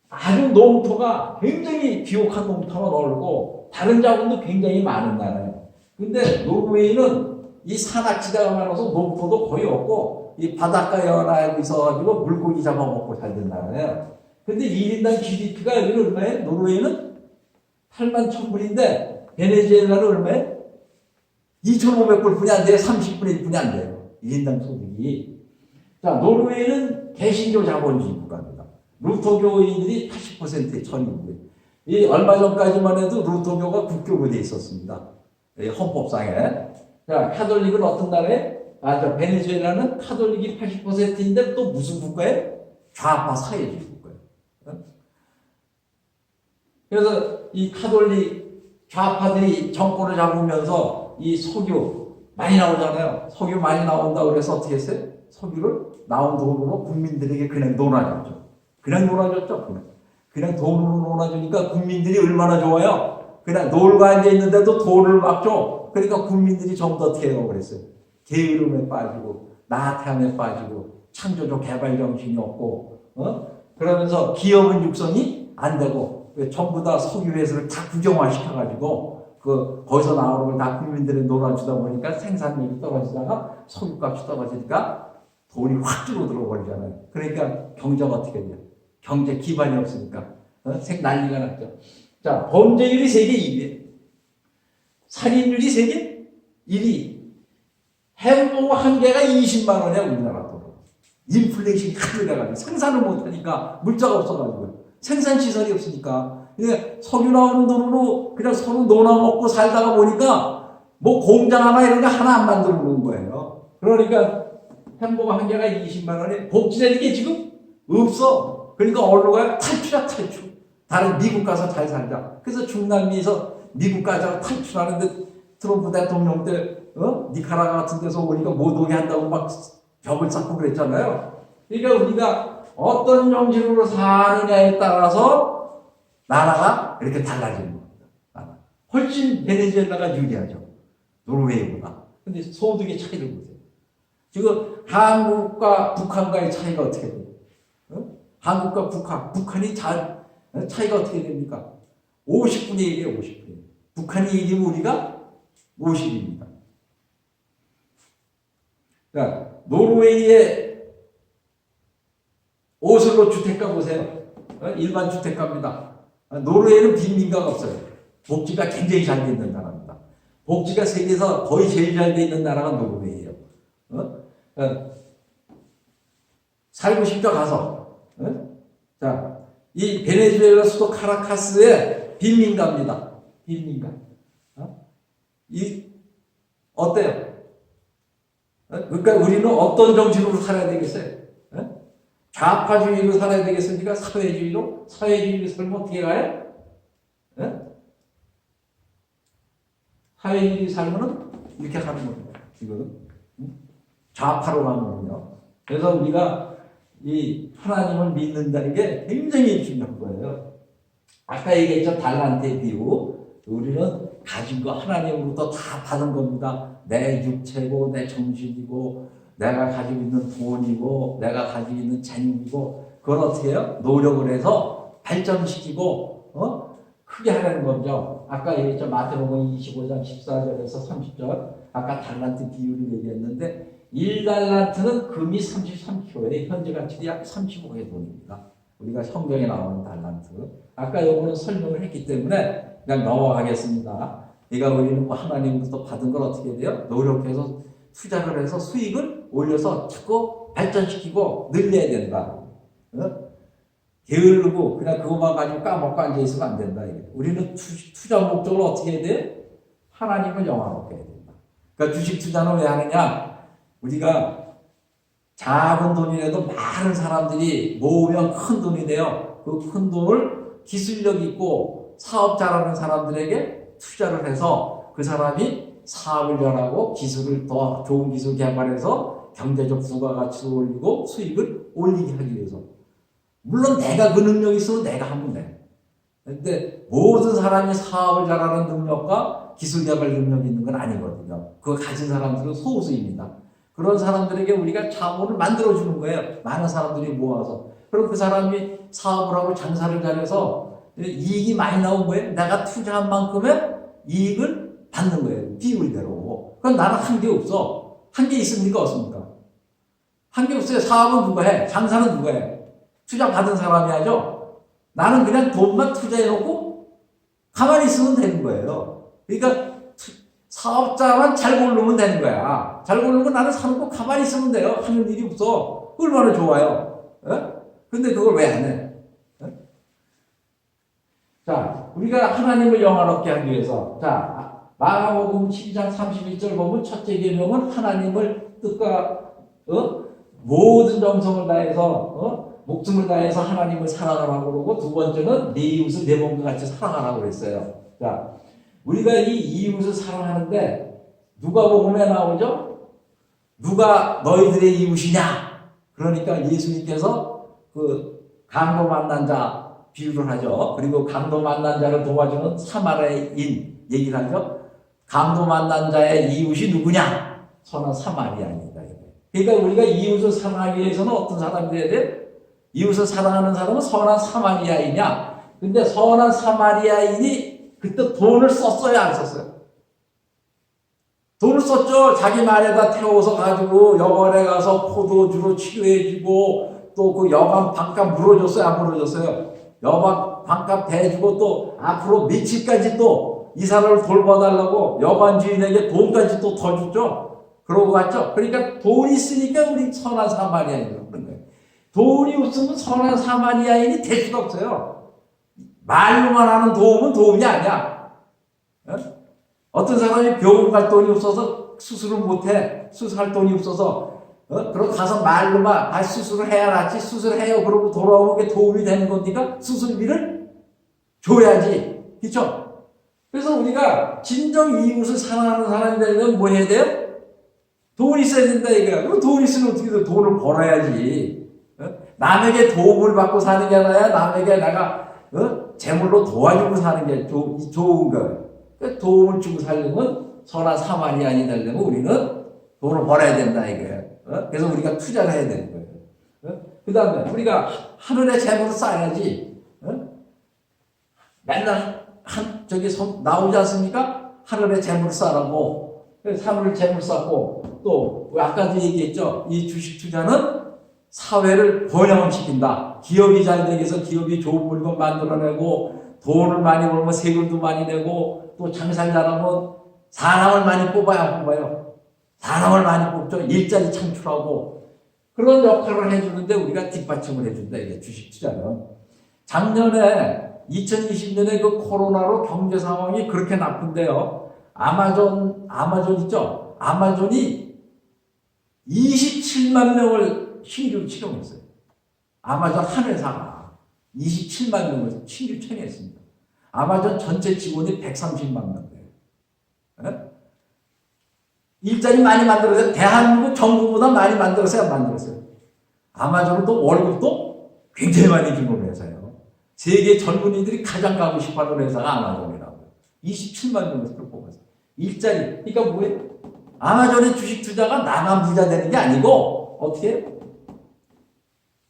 아주 농토가 굉장히 비옥한 농토가 넓고 다른 자원도 굉장히 많은 나라예요. 근데 노르웨이는 이 산악지대가 많아서 농토도 거의 없고 이 바닷가에 연하고 있어가지고 물고기 잡아먹고 살던 나라예요. 근데 1인당 GDP가 여기는 얼마예요? 노르웨이는 8만 1,000불인데 베네수엘라는 얼마예요? 2,500불 뿐이 안 돼요. 30분의 1뿐이 안 돼요. 1인당 소득이. 자, 노르웨이는 개신교 자본주의 국가입니다. 루터교인들이 80%의 천이고요. 이 얼마 전까지만 해도 루터교가 국교로 돼 있었습니다. 헌법상에. 자, 카톨릭은 어떤 나라에? 저 베네수엘라는 카톨릭이 80%인데 또 무슨 국가예요? 좌파 사회주의 국가예요. 그래서 이 카톨릭 좌파들이 정권을 잡으면서 이 석유 많이 나오잖아요. 석유 많이 나온다고 그래서 어떻게 했어요? 석유를 나온 돈으로 국민들에게 그냥 놀아줬죠. 그냥 놀아줬죠. 그냥 돈으로 놀아주니까 국민들이 얼마나 좋아요. 그냥 놀고 앉아있는데도 돈을 막 줘. 그러니까 국민들이 전부 다 어떻게 해요? 그랬어요. 게으름에 빠지고 나태함에 빠지고 창조적 개발 정신이 없고 그러면서 기업은 육성이 안 되고 전부 다 석유 회사를 다 국영화 시켜가지고 거기서 나오는 걸 다 국민들이 놀아주다 보니까 생산력이 떨어지다가 석유값이 떨어지니까 돈이 확 줄어들어 버리잖아요. 그러니까 경제가 어떻게 돼요? 경제 기반이 없으니까 난리가 났죠. 자, 범죄율이 세계 2위예요. 살인율이 세계 1위. 햄버거 한 개가 20만 원이야 우리나라 돈. 인플레이션이 크게 돼가지고 생산을 못하니까 물자가 없어가지고 생산 시설이 없으니까 석유 나오는 돈으로 그냥 서로 놀아 먹고 살다가 보니까 뭐 공장 하나 이런 거 하나 안 만들어 놓은 거예요. 그러니까 햄버거 한 개가 20만 원에 복지라는 게 지금 없어. 그러니까 어디로 가요? 탈출이야 탈출. 다른 미국 가서 잘 살자. 그래서 중남미에서 미국 가서 탈출하는데 트럼프 대통령 때 니카라과 같은 데서 우리가 못 오게 한다고 막 벽을 쌓고 그랬잖아요. 그러니까 우리가 어떤 정신으로 사느냐에 따라서 나라가 이렇게 달라지는 겁니다. 훨씬 베네수엘라가 유리하죠. 노르웨이보다. 근데 소득의 차이를 보세요. 지금 한국과 북한과의 차이가 어떻게 돼요? 한국과 북한이 차이가 어떻게 됩니까? 50분의 1이에요, 50분의 1. 북한이 이기면 우리가 50입니다. 그러니까 노르웨이의 오슬로 주택가 보세요. 일반 주택가입니다. 노르웨이는 빈민가가 없어요. 복지가 굉장히 잘 돼 있는 나라입니다. 복지가 세계에서 거의 제일 잘 돼 있는 나라가 노르웨이예요. 살고 싶죠, 가서. 자, 이 베네수엘라 수도 카라카스의 빈민가입니다. 빈민가. 어때요? 그러니까 우리는 어떤 정신으로 살아야 되겠어요? 좌파주의로 살아야 되겠습니까? 사회주의로? 사회주의로 살면 어떻게 가요? 사회주의 살면은 이렇게 가는 겁니다. 지금 좌파로 가면요. 그래서 우리가 이 하나님을 믿는다는 게 굉장히 중요한 거예요. 아까 얘기했죠. 달란트의 비유. 우리는 가진 거 하나님으로부터 다 받은 겁니다. 내 육체고 내 정신이고 내가 가지고 있는 돈이고 내가 가지고 있는 재능이고 그걸 어떻게 해요? 노력을 해서 발전시키고 크게 하려는 거죠. 아까 얘기했죠. 마태복음 25장 14절에서 30절 아까 달란트 비유를 얘기했는데 1달란트는 금이 33kg에 현재 가치 약 35의 돈입니다. 우리가 성경에 나오는 달란트. 아까 요거는 설명을 했기 때문에 그냥 넘어가겠습니다. 그러니까 우리는 뭐 하나님부터 받은 걸 어떻게 돼요? 노력해서 투자를 해서 수익을 올려서 자꾸 발전시키고 늘려야 된다. 게으르고 그냥 그것만 가지고 까먹고 앉아있으면 안 된다. 우리는 투자 목적으로 어떻게 해야 돼? 하나님을 영화롭게 해야 된다. 그러니까 주식 투자는 왜 하느냐? 우리가 작은 돈이라도 많은 사람들이 모으면 큰 돈이 돼요. 그 큰 돈을 기술력 있고 사업 잘하는 사람들에게 투자를 해서 그 사람이 사업을 열하고 기술을 더 좋은 기술 개발해서 경제적 부가가치를 올리고 수익을 올리게 하기 위해서. 물론 내가 그 능력이 있으면 내가 하면 돼. 근데 모든 사람이 사업을 잘하는 능력과 기술 개발 능력이 있는 건 아니거든요. 그거 가진 사람들은 소수입니다. 그런 사람들에게 우리가 자본을 만들어주는 거예요. 많은 사람들이 모아서. 그럼 그 사람이 사업을 하고 장사를 잘해서 이익이 많이 나온 거예요. 내가 투자한 만큼의 이익을 받는 거예요. 비율대로. 그럼 나는 한 게 없어. 한 게 있습니까? 없습니까? 한 게 없어요. 사업은 누가 해? 장사는 누가 해? 투자 받은 사람이 하죠? 나는 그냥 돈만 투자해놓고 가만히 있으면 되는 거예요. 그러니까 사업자만 잘 고르면 되는 거야. 잘 고르고 나는 사놓고 가만히 있으면 돼요. 하는 일이 없어. 얼마나 좋아요. 근데 그걸 왜 안 해? 자, 우리가 하나님을 영화롭게 하기 위해서 자, 마가복음 12장 31절 보면 첫째 계명은 하나님을 뜻과 모든 정성을 다해서 목숨을 다해서 하나님을 사랑하라고 그러고 두 번째는 네 이웃을 내 몸과 같이 사랑하라고 그랬어요. 자, 우리가 이 이웃을 사랑하는데 누가복음에 나오죠? 누가 너희들의 이웃이냐? 그러니까 예수님께서 그 강도 만난 자 비유를 하죠. 그리고 강도 만난 자를 도와주는 사마리아인 얘기를 하죠. 강도 만난 자의 이웃이 누구냐? 선한 사마리아인이다. 그러니까 우리가 이웃을 사랑하기 위해서는 어떤 사람이 돼야 돼? 이웃을 사랑하는 사람은 선한 사마리아인이냐? 근데 선한 사마리아인이 그때 돈을 썼어요, 안 썼어요? 돈을 썼죠. 자기 말에다 태워서 가지고 여관에 가서 포도주로 치료해주고 또 그 여관 반값 물어줬어요, 안 물어줬어요? 여관 반값 대주고 또 앞으로 며칠까지 또 이 사람을 돌봐달라고 여관 주인에게 돈까지 또 더 줬죠. 그러고 갔죠. 그러니까 돈이 있으니까 우리 선한 사마리아인이라고 그런 거예요. 돈이 없으면 선한 사마리아인이 될 수가 없어요. 말로만 하는 도움은 도움이 아니야. 어떤 사람이 병원 갈 돈이 없어서 수술을 못해. 수술할 돈이 없어서 그럼 가서 말로만 수술을 해야 낫지. 수술해요. 그러고 돌아오는 게 도움이 되는 겁니까? 수술비를 줘야지. 그렇죠? 그래서 우리가 진정 이웃을 사랑하는 사람이 되려면 뭐 해야 돼요? 돈이 있어야 된다 이거야. 그럼 돈 있으면 어떻게 돼? 돈을 벌어야지. 남에게 도움을 받고 사는 게 아니라 남에게 내가 재물로 도와주고 사는 게 좋은 거예요. 그러니까 도움을 주고 살려면 선한 사마리안이 되려면 우리는 돈을 벌어야 된다 이거예요. 그래서 우리가 투자를 해야 되는 거예요. 그 다음에 우리가 하늘의 재물을 쌓아야지. 맨날 나오지 않습니까? 하늘의 재물을 쌓으라고. 하늘의 재물을 쌓고 또 아까도 얘기했죠. 이 주식 투자는 사회를 번영시킨다. 기업이 잘 되기 위해서 기업이 좋은 물건 만들어내고 돈을 많이 벌면 세금도 많이 내고 또 장사를 잘하면 사람을 많이 뽑아요. 사람을 많이 뽑죠. 일자리 창출하고 그런 역할을 해주는데 우리가 뒷받침을 해준다. 이게 주식 투자는. 작년에 2020년에 그 코로나로 경제 상황이 그렇게 나쁜데요. 아마존 있죠? 아마존이 27만 명을 신규 채용했어요. 아마존 한 회사가 27만 명을 신규 채용했습니다. 아마존 전체 직원이 130만 명이에요. 일자리 많이 만들었어요. 대한민국 정부보다 많이 만들었어요. 안 만들었어요. 아마존은 또 월급도 굉장히 많이 주는 회사예요. 세계 젊은이들이 가장 가고 싶어하는 회사가 아마존이라고. 27만 명을 뽑아서. 일자리. 그러니까 뭐예요? 아마존의 주식 투자가 나만 부자 되는 게 아니고 어떻게 해요?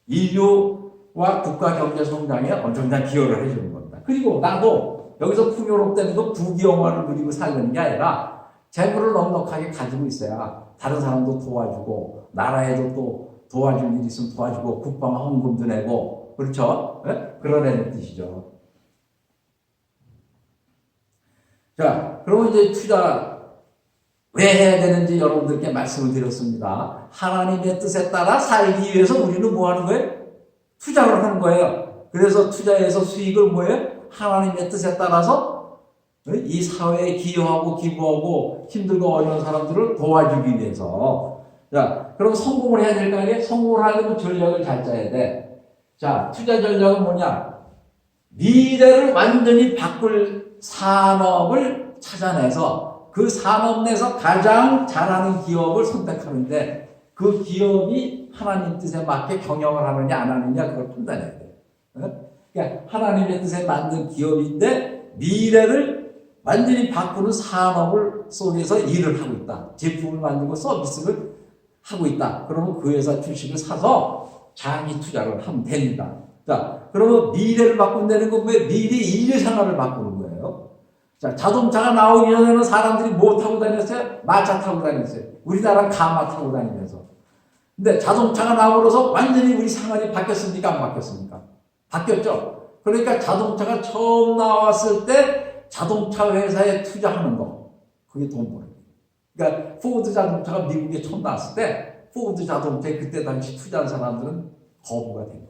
인류와 국가 경제 성장에 엄청난 기여를 해주는 겁니다. 그리고 나도 여기서 풍요롭다는 거 부귀영화를 누리고 살는 게 아니라 재물을 넉넉하게 가지고 있어야 다른 사람도 도와주고 나라에도 또 도와줄 일 있으면 도와주고 국방 헌금도 내고 그렇죠? 네? 그런 애는 뜻이죠. 자, 그러면 이제 투자 왜 해야 되는지 여러분들께 말씀을 드렸습니다. 하나님의 뜻에 따라 살기 위해서 우리는 뭐 하는 거예요? 투자를 하는 거예요. 그래서 투자에서 수익을 뭐예요? 하나님의 뜻에 따라서 이 사회에 기여하고 기부하고 힘들고 어려운 사람들을 도와주기 위해서. 자, 그럼 성공을 해야 될 거 아니에요? 성공을 하려면 전략을 잘 짜야 돼. 자, 투자 전략은 뭐냐? 미래를 완전히 바꿀 산업을 찾아내서 그 산업 내에서 가장 잘하는 기업을 선택하는데 그 기업이 하나님 뜻에 맞게 경영을 하느냐 안 하느냐 그걸 판단해야 돼. 그러니까 하나님의 뜻에 맞는 기업인데 미래를 완전히 바꾸는 산업을 속에서 일을 하고 있다. 제품을 만들고 서비스를 하고 있다. 그러면 그 회사 주식을 사서 장기 투자를 하면 됩니다. 자, 그러면 미래를 바꾼다는 건 왜 미래 인류 생활을 바꾸는 거예요? 자, 자동차가 나오기 전에는 사람들이 뭐 타고 다녔어요? 마차 타고 다녔어요. 우리나라는 가마 타고 다니면서. 근데 자동차가 나오면서 완전히 우리 생활이 바뀌었습니까? 안 바뀌었습니까? 바뀌었죠? 그러니까 자동차가 처음 나왔을 때 자동차 회사에 투자하는 거. 그게 돈 버는 거예요. 그러니까 포드 자동차가 미국에 처음 나왔을 때 포드 자동차에 그때 당시 투자한 사람들은 거부가 된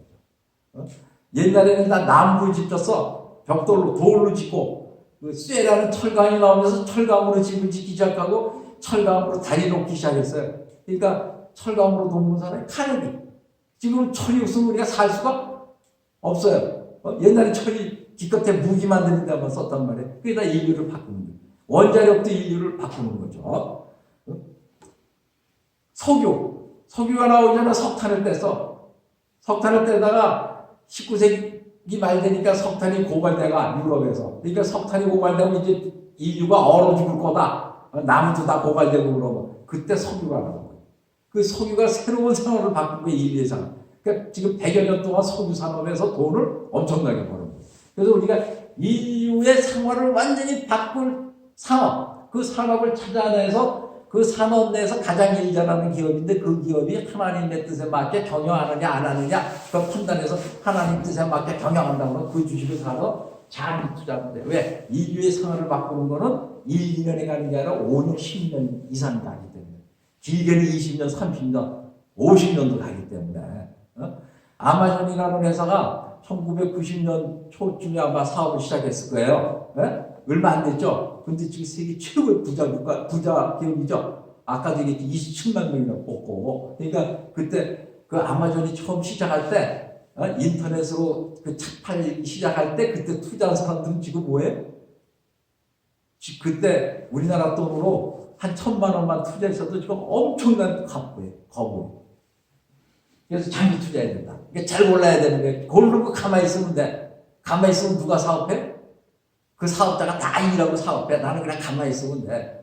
거죠. 옛날에는 다 나무를 짓었어. 벽돌로 돌로 짓고 그 쇠라는 철강이 나오면서 철강으로 집을 짓기 시작하고 철강으로 다리 놓기 시작했어요. 그러니까 철강으로 돕는 사람이 카네기. 지금 철이 없으면 우리가 살 수가 없어요. 옛날에 철이 기껏해 무기 만드는 데만 썼단 말이에요. 그게 다 인류를 바꾸는 거예요. 원자력도 인류를 바꾸는 거죠. 석유가 나오기 전에 석탄을 뗐어. 석탄을 떼다가 19세기 말 되니까 석탄이 고갈돼가 유럽에서. 그러니까 석탄이 고갈되면 이제 인류가 얼어 죽을 거다. 나무도 다 고갈되고 그러면 그때 석유가 나온 거예요. 그 석유가 새로운 산업을 바꾼 거예요. 인류의 산업. 그러니까 지금 100여 년 동안 석유 산업에서 돈을 엄청나게 버는 거예요. 그래서 우리가 인류의 생활을 완전히 바꿀 산업, 그 산업을 찾아내서 그 산업 내에서 가장 일 잘하는 기업인데 그 기업이 하나님의 뜻에 맞게 경영하느냐 안 하느냐 그 판단해서 하나님 뜻에 맞게 경영한다고 그 주식을 사서 장기 투자하면 돼요. 왜? 인류의 생활을 바꾸는 거는 1, 2년에 가는 게 아니라 5년, 10년 이상이 가기 때문에 길게는 20년, 30년, 50년도 가기 때문에 아마존이라는 회사가 1990년 초쯤에 아마 사업을 시작했을 거예요. 네? 얼마 안 됐죠? 근데 지금 세계 최고의 부자 기업이죠. 아까도 얘기했지 27만 명이나 뽑고. 그러니까 그때 그 아마존이 처음 시작할 때 인터넷으로 그 책 팔기 시작할 때 그때 투자한 사람들은 지금 뭐예요? 그때 우리나라 돈으로 한 1,000만 원만 투자했어도 지금 엄청난 거부. 그래서 장기 투자해야 된다. 이게 잘 골라야 되는 거예요. 고르고 가만히 있으면 돼. 가만히 있으면 누가 사업해? 그 사업자가 다 일하고 사업해. 나는 그냥 가만히 있으면 돼.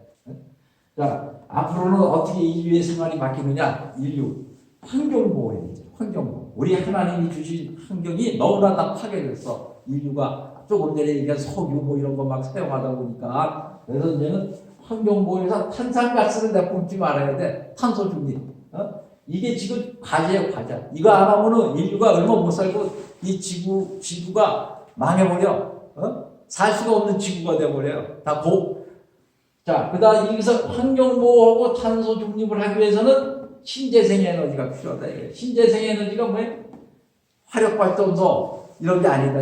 자, 앞으로는 어떻게 인류의 생활이 바뀌느냐? 인류. 환경보호해야 되죠. 환경보호. 우리 하나님이 주신 환경이 너무나 다 파괴됐어. 인류가 조금 전에 얘기한 석유 뭐 이런 거 막 사용하다 보니까. 그래서 이제는 환경보호에서 탄산가스를 내뿜지 말아야 돼. 탄소 중립. 이게 지금 과제예요, 과제. 이거 안 하면은 인류가 얼마 못 살고 이 지구가 망해버려. 살 수가 없는 지구가 돼버려요. 자, 그 다음 여기서 환경보호하고 탄소 중립을 하기 위해서는 신재생 에너지가 필요하다. 이게. 신재생 에너지가 뭐예요? 화력발전소 이런 게 아니다.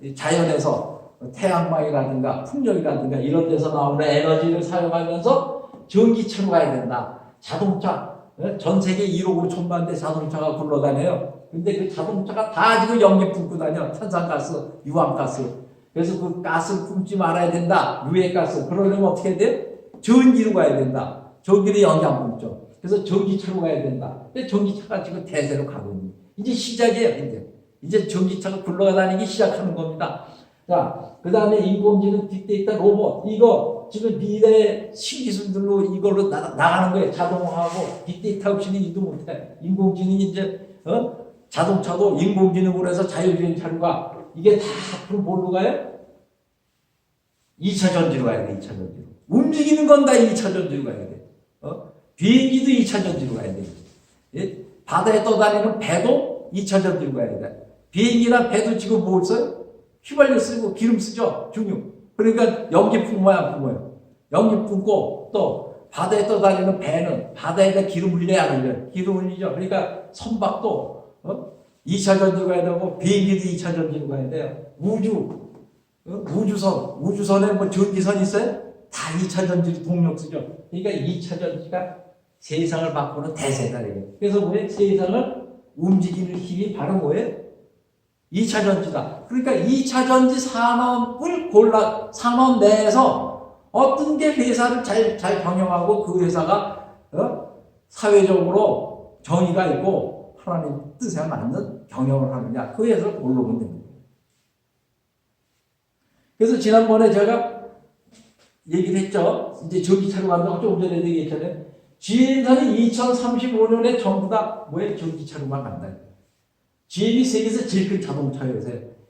이게. 자연에서 태양광이라든가 풍력이라든가 이런 데서 나오는 에너지를 사용하면서 전기차로 가야 된다. 자동차. 전 세계 1억 5천만 대 자동차가 굴러다녀요. 근데 그 자동차가 다 지금 연기 품고 다녀. 탄산가스, 유황가스. 그래서 그 가스를 품지 말아야 된다. 유해가스. 그러려면 어떻게 해야 돼요? 전기로 가야 된다. 전기를 연기 안 품죠. 그래서 전기차로 가야 된다. 근데 전기차가 지금 대세로 가고 있는. 이제 시작이에요. 이제 전기차가 굴러다니기 시작하는 겁니다. 자, 그 다음에 인공지능, 빅데이터, 로봇. 이거 지금 미래 신기술들로 이걸로 나가는 거예요. 자동화하고 빅데이터 없이는 일도 못해. 인공지능이 이제 자동차도 인공지능으로 해서 자율주행 차로가 이게 다 앞으로 뭘로 가요? 2차 전지로 가야 돼. 2차 전지로. 움직이는 건 다 2차 전지로 가야 돼. 비행기도 2차 전지로 가야 돼. 예? 바다에 떠다니는 배도 2차 전지로 가야 돼. 비행기나 배도 지금 뭘 써요? 휘발유 쓰고 기름 쓰죠. 중유. 그러니까 연기 품어야 안 품어요. 연기 품고 또 바다에 떠다니는 배는 바다에다 기름 흘려야 안 흘려요. 기름 흘리죠. 그러니까 선박도 2차 전지로 가야 되고 비행기도 2차 전지로 가야 돼요. 우주선에 뭐 전기선 있어요? 다 2차 전지 동력 쓰죠. 그러니까 2차 전지가 세상을 바꾸는 대세다. 그래서 뭐예요? 세상을 움직이는 힘이 바로 뭐예요? 2차 전지다. 그러니까 2차 전지 산업 내에서 어떤 게 회사를 잘 경영하고 그 회사가 사회적으로 정의가 있고 하나님 뜻에 맞는 경영을 하느냐. 그 회사를 고르면 됩니다. 그래서 지난번에 제가 얘기를 했죠. 이제 전기차로 간다고 조금 전에 얘기했잖아요. GM사는 2035년에 전부 다 뭐예요? 전기차로만 간다. GM이 세계에서 제일 큰 자동차예요.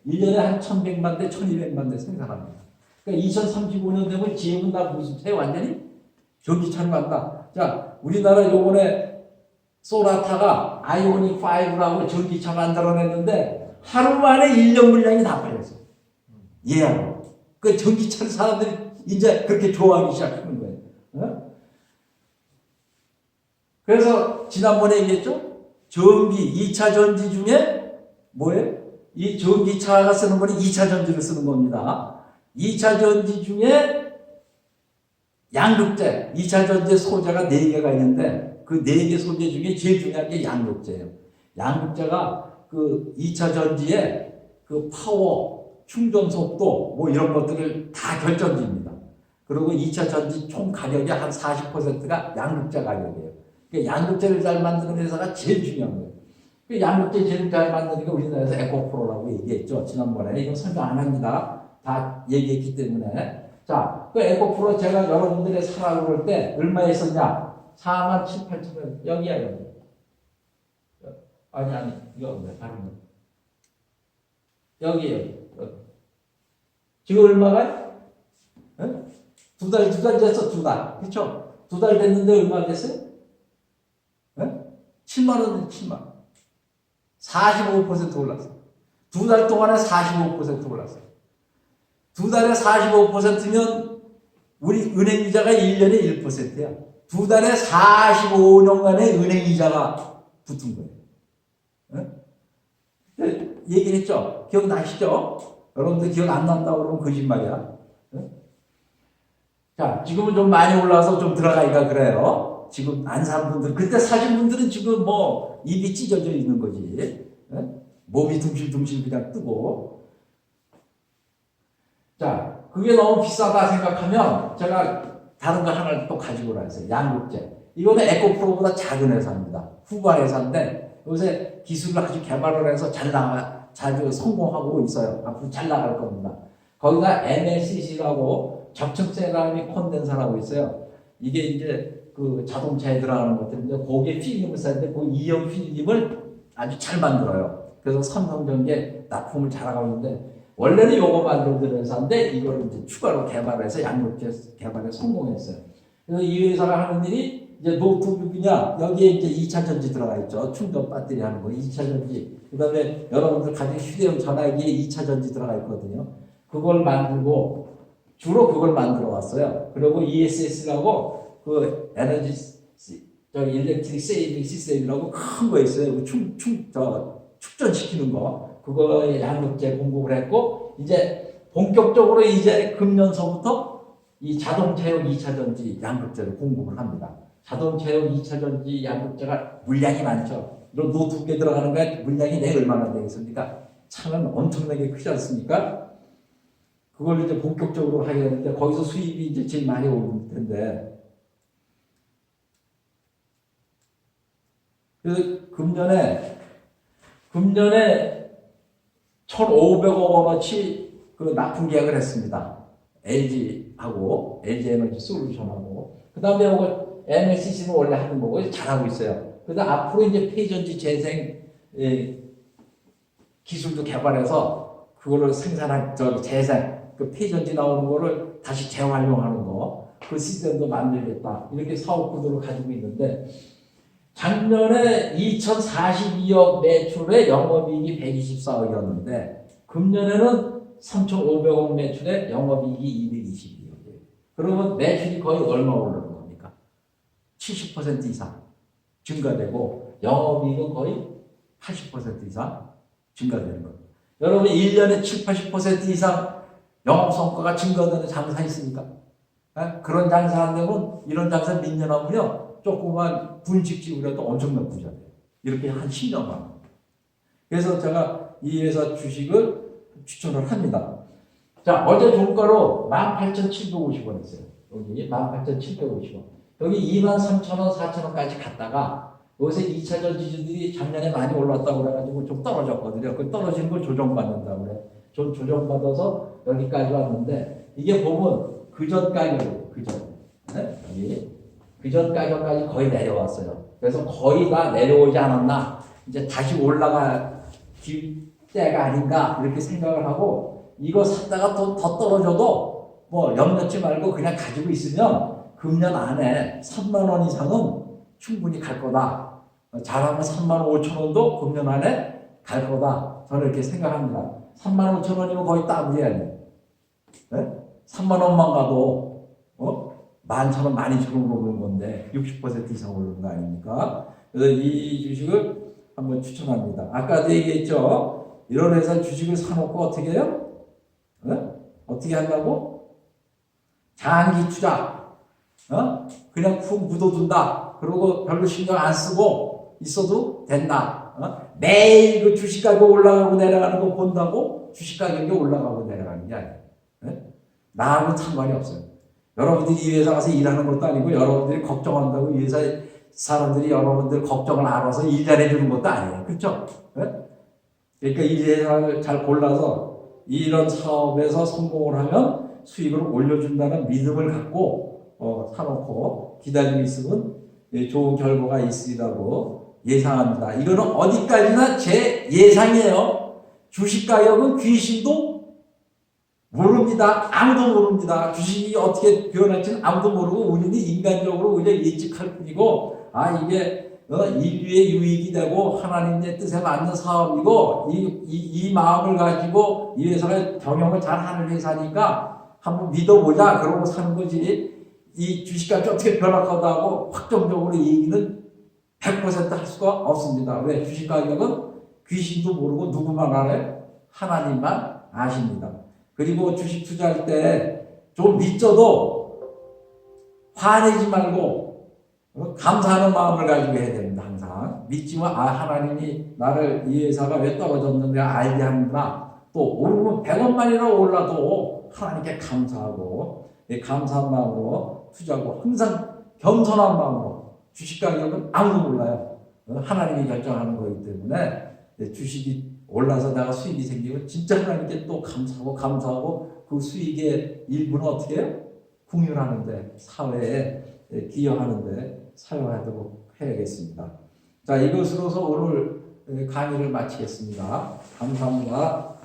1년에 한 1,100만 대, 1,200만 대 생산합니다. 그러니까 2035년 되면 GM은 다 무슨 새 완전히 전기차로 간다. 자, 우리나라 요번에 소나타가 아이오닉 5라고 전기차 만들어냈는데 하루 만에 1년 물량이 다 팔렸어. 예하고. 그 전기차를 사람들이 이제 그렇게 좋아하기 시작하는 거예요. 그래서 지난번에 얘기했죠? 전기, 2차 전지 중에 뭐예요? 이 전기차가 쓰는 거는 2차 전지를 쓰는 겁니다. 2차 전지 중에 양극재, 2차 전지 소재가 4개가 있는데 그 4개 소재 중에 제일 중요한 게 양극재예요. 양극재가 그 2차 전지의 그 파워, 충전 속도 뭐 이런 것들을 다 결정짓니다. 그리고 2차 전지 총 가격의 한 40%가 양극재 가격이에요. 그러니까 양극재를 잘 만드는 회사가 제일 중요한 거예요. 그 양극재 제일 잘 만드는 게 우리나라에서 에코프로라고 얘기했죠. 지난번에. 이건 설명 안 합니다. 다 얘기했기 때문에. 자, 그 에코프로 제가 여러분들의 사랑을 볼 때 얼마에 썼냐? 47,800원. 여기야, 여기. 아니, 이거 왜 다른 거? 여기. 지금 얼마가? 두 달 됐어, 2달. 그쵸? 2달 됐는데 얼마 됐어요? 7만 원, 7만. 45% 올랐어. 2달 동안에 45% 올랐어. 2달에 45%면 우리 은행 이자가 1년에 1%야. 2달에 45년간의 은행 이자가 붙은 거예요. 얘기했죠? 기억나시죠? 여러분들 기억 안 난다고 그러면 거짓말이야. 자, 지금은 좀 많이 올라와서 좀 들어가기가 그래요. 지금 안 산 분들, 그때 사신 분들은 지금 뭐 입이 찢어져 있는 거지. 몸이 둥실둥실 그냥 뜨고. 자, 그게 너무 비싸다 생각하면 제가 다른 거 하나를 또 가지고 나왔어요. 양극재. 이거는 에코프로보다 작은 회사입니다. 후반 회사인데 요새 기술을 아주 개발을 해서 자주 성공하고 있어요. 앞으로 잘 나갈 겁니다. 거기다 MLCC라고 적층 세라믹 콘덴서라고 있어요. 이게 이제 그 자동차에 들어가는 것들인데 거기에 필름을 쓰는데 그 이형 필름을 아주 잘 만들어요. 그래서 삼성전기에 납품을 잘하고 있는데 원래는 요거 만들던 회사인데 이걸 이제 추가로 개발해서 양극재 개발에 성공했어요. 그래서 이 회사가 하는 일이 이제 노트북이냐 여기에 이제 2차 전지 들어가 있죠. 충전 배터리 하는 거 2차 전지. 그다음에 여러분들 가진 휴대용 전화기에 2차 전지 들어가 있거든요. 그걸 만들고 주로 그걸 만들어 왔어요. 그리고 ESS라고 그 에너지 일렉트릭 세이빙 시스템이라고 큰 거 있어요. 축전시키는 거. 그거에 양극재 공급을 했고 이제 본격적으로 이제 금년서부터 이 자동차용 2차 전지 양극재를 공급을 합니다. 자동차용 2차 전지 양극재가 물량이 많죠. 이런 노트북에 들어가는 거에 물량이 내가 얼마나 되겠습니까? 차는 엄청나게 크지 않습니까? 그걸 이제 본격적으로 하게 되는데 거기서 수입이 이제 제일 많이 오를 텐데 그래서 금년에 1,500억 원어치 그 납품 계약을 했습니다. LG하고 LG 에너지 솔루션하고 그 다음에 MLCC는 원래 하는 거고 잘하고 있어요. 그래서 앞으로 이제 폐전지 재생 기술도 개발해서 그거를 생산한 재생 그 폐전지 나오는 거를 다시 재활용하는 거 그 시스템도 만들겠다 이렇게 사업 구도를 가지고 있는데 작년에 2,042억 매출에 영업이익이 124억이었는데 금년에는 3,500억 매출에 영업이익이 222억이에요. 그러면 매출이 거의 얼마 오르는 겁니까? 70% 이상 증가되고 영업이익은 거의 80% 이상 증가되는 거예요. 여러분 1년에 7, 80% 이상 영업성과가 증가되는 장사 있습니까? 그런 장사 안 되면 이런 장사 몇 년 하면요 조그만 분식집이라도 엄청난 부자 돼요. 이렇게 한 10년 만. 그래서 제가 이 회사 주식을 추천을 합니다. 자, 어제 종가로 18,750원 했어요. 여기 18,750원. 여기 23,000원, 4,000원까지 갔다가 요새 2차 전지주들이 작년에 많이 올랐다고 그래가지고 좀 떨어졌거든요. 그 떨어지는 걸 조정받는다고 그래. 좀 조정받아서 여기까지 왔는데 이게 보면 그전 가격이에요. 그전. 네? 여기. 그전 가격까지 거의 내려왔어요. 그래서 거의 다 내려오지 않았나. 이제 다시 올라갈 때가 아닌가 이렇게 생각을 하고 이거 샀다가 또 더 떨어져도 뭐 염려치 말고 그냥 가지고 있으면 금년 안에 3만 원 이상은 충분히 갈 거다. 잘하면 3만 5천 원도 금년 안에 갈 거다. 저는 이렇게 생각합니다. 3만 5천 원이면 거의 따블이야. 네? 3만 원만 가도 11,000원, 12,000원 오르는 건데 60% 이상 오르는 거 아닙니까? 그래서 이 주식을 한번 추천합니다. 아까도 얘기했죠. 이런 회사 주식을 사놓고 어떻게 해요? 네? 어떻게 한다고? 장기 투자. 그냥 푹 묻어둔다. 그리고 별로 신경 안 쓰고 있어도 된다. 매일 그 주식 가격 올라가고 내려가는 거 본다고 주식 가격이 올라가고 내려가는 게 아니에요. 네? 나하고는 상관이 없어요. 여러분들이 이 회사 가서 일하는 것도 아니고 여러분들이 걱정한다고 이 회사 사람들이 여러분들 걱정을 알아서 일 잘해주는 것도 아니에요. 그렇죠? 네? 그러니까 이 회사를 잘 골라서 이런 사업에서 성공을 하면 수익을 올려준다는 믿음을 갖고 사놓고 기다리고 있으면 좋은 결과가 있으리라고 예상합니다. 이거는 어디까지나 제 예상이에요. 주식 가격은 귀신도 모릅니다. 아무도 모릅니다. 주식이 어떻게 변할지는 아무도 모르고 우리는 인간적으로 그냥 예측할 뿐이고 이게 인류의 유익이 되고 하나님의 뜻에 맞는 사업이고 이 마음을 가지고 이 회사가 경영을 잘하는 회사니까 한번 믿어보자 그러고 사는 거지 이 주식값이 어떻게 변할까도 하고 확정적으로 얘기는 100% 할 수가 없습니다. 왜? 주식 가격은 귀신도 모르고 누구만 알아요? 하나님만 아십니다. 그리고 주식 투자할 때 좀 믿어도 화내지 말고 감사하는 마음을 가지고 해야 됩니다. 항상 믿지만 하나님이 나를 이 회사가 왜 떨어졌는지 알게 하는구나. 또 오르면 100원만이라도 올라도 하나님께 감사하고 감사한 마음으로 투자하고 항상 겸손한 마음으로 주식 가격은 아무도 몰라요. 하나님이 결정하는 거기 때문에 주식이 올라서 내가 수익이 생기면 진짜 하나님께 또 감사하고 그 수익의 일부는 어떻게 해요? 공유하는데 사회에 기여하는데 사용하도록 해야겠습니다. 자, 이것으로서 오늘 강의를 마치겠습니다. 감사합니다.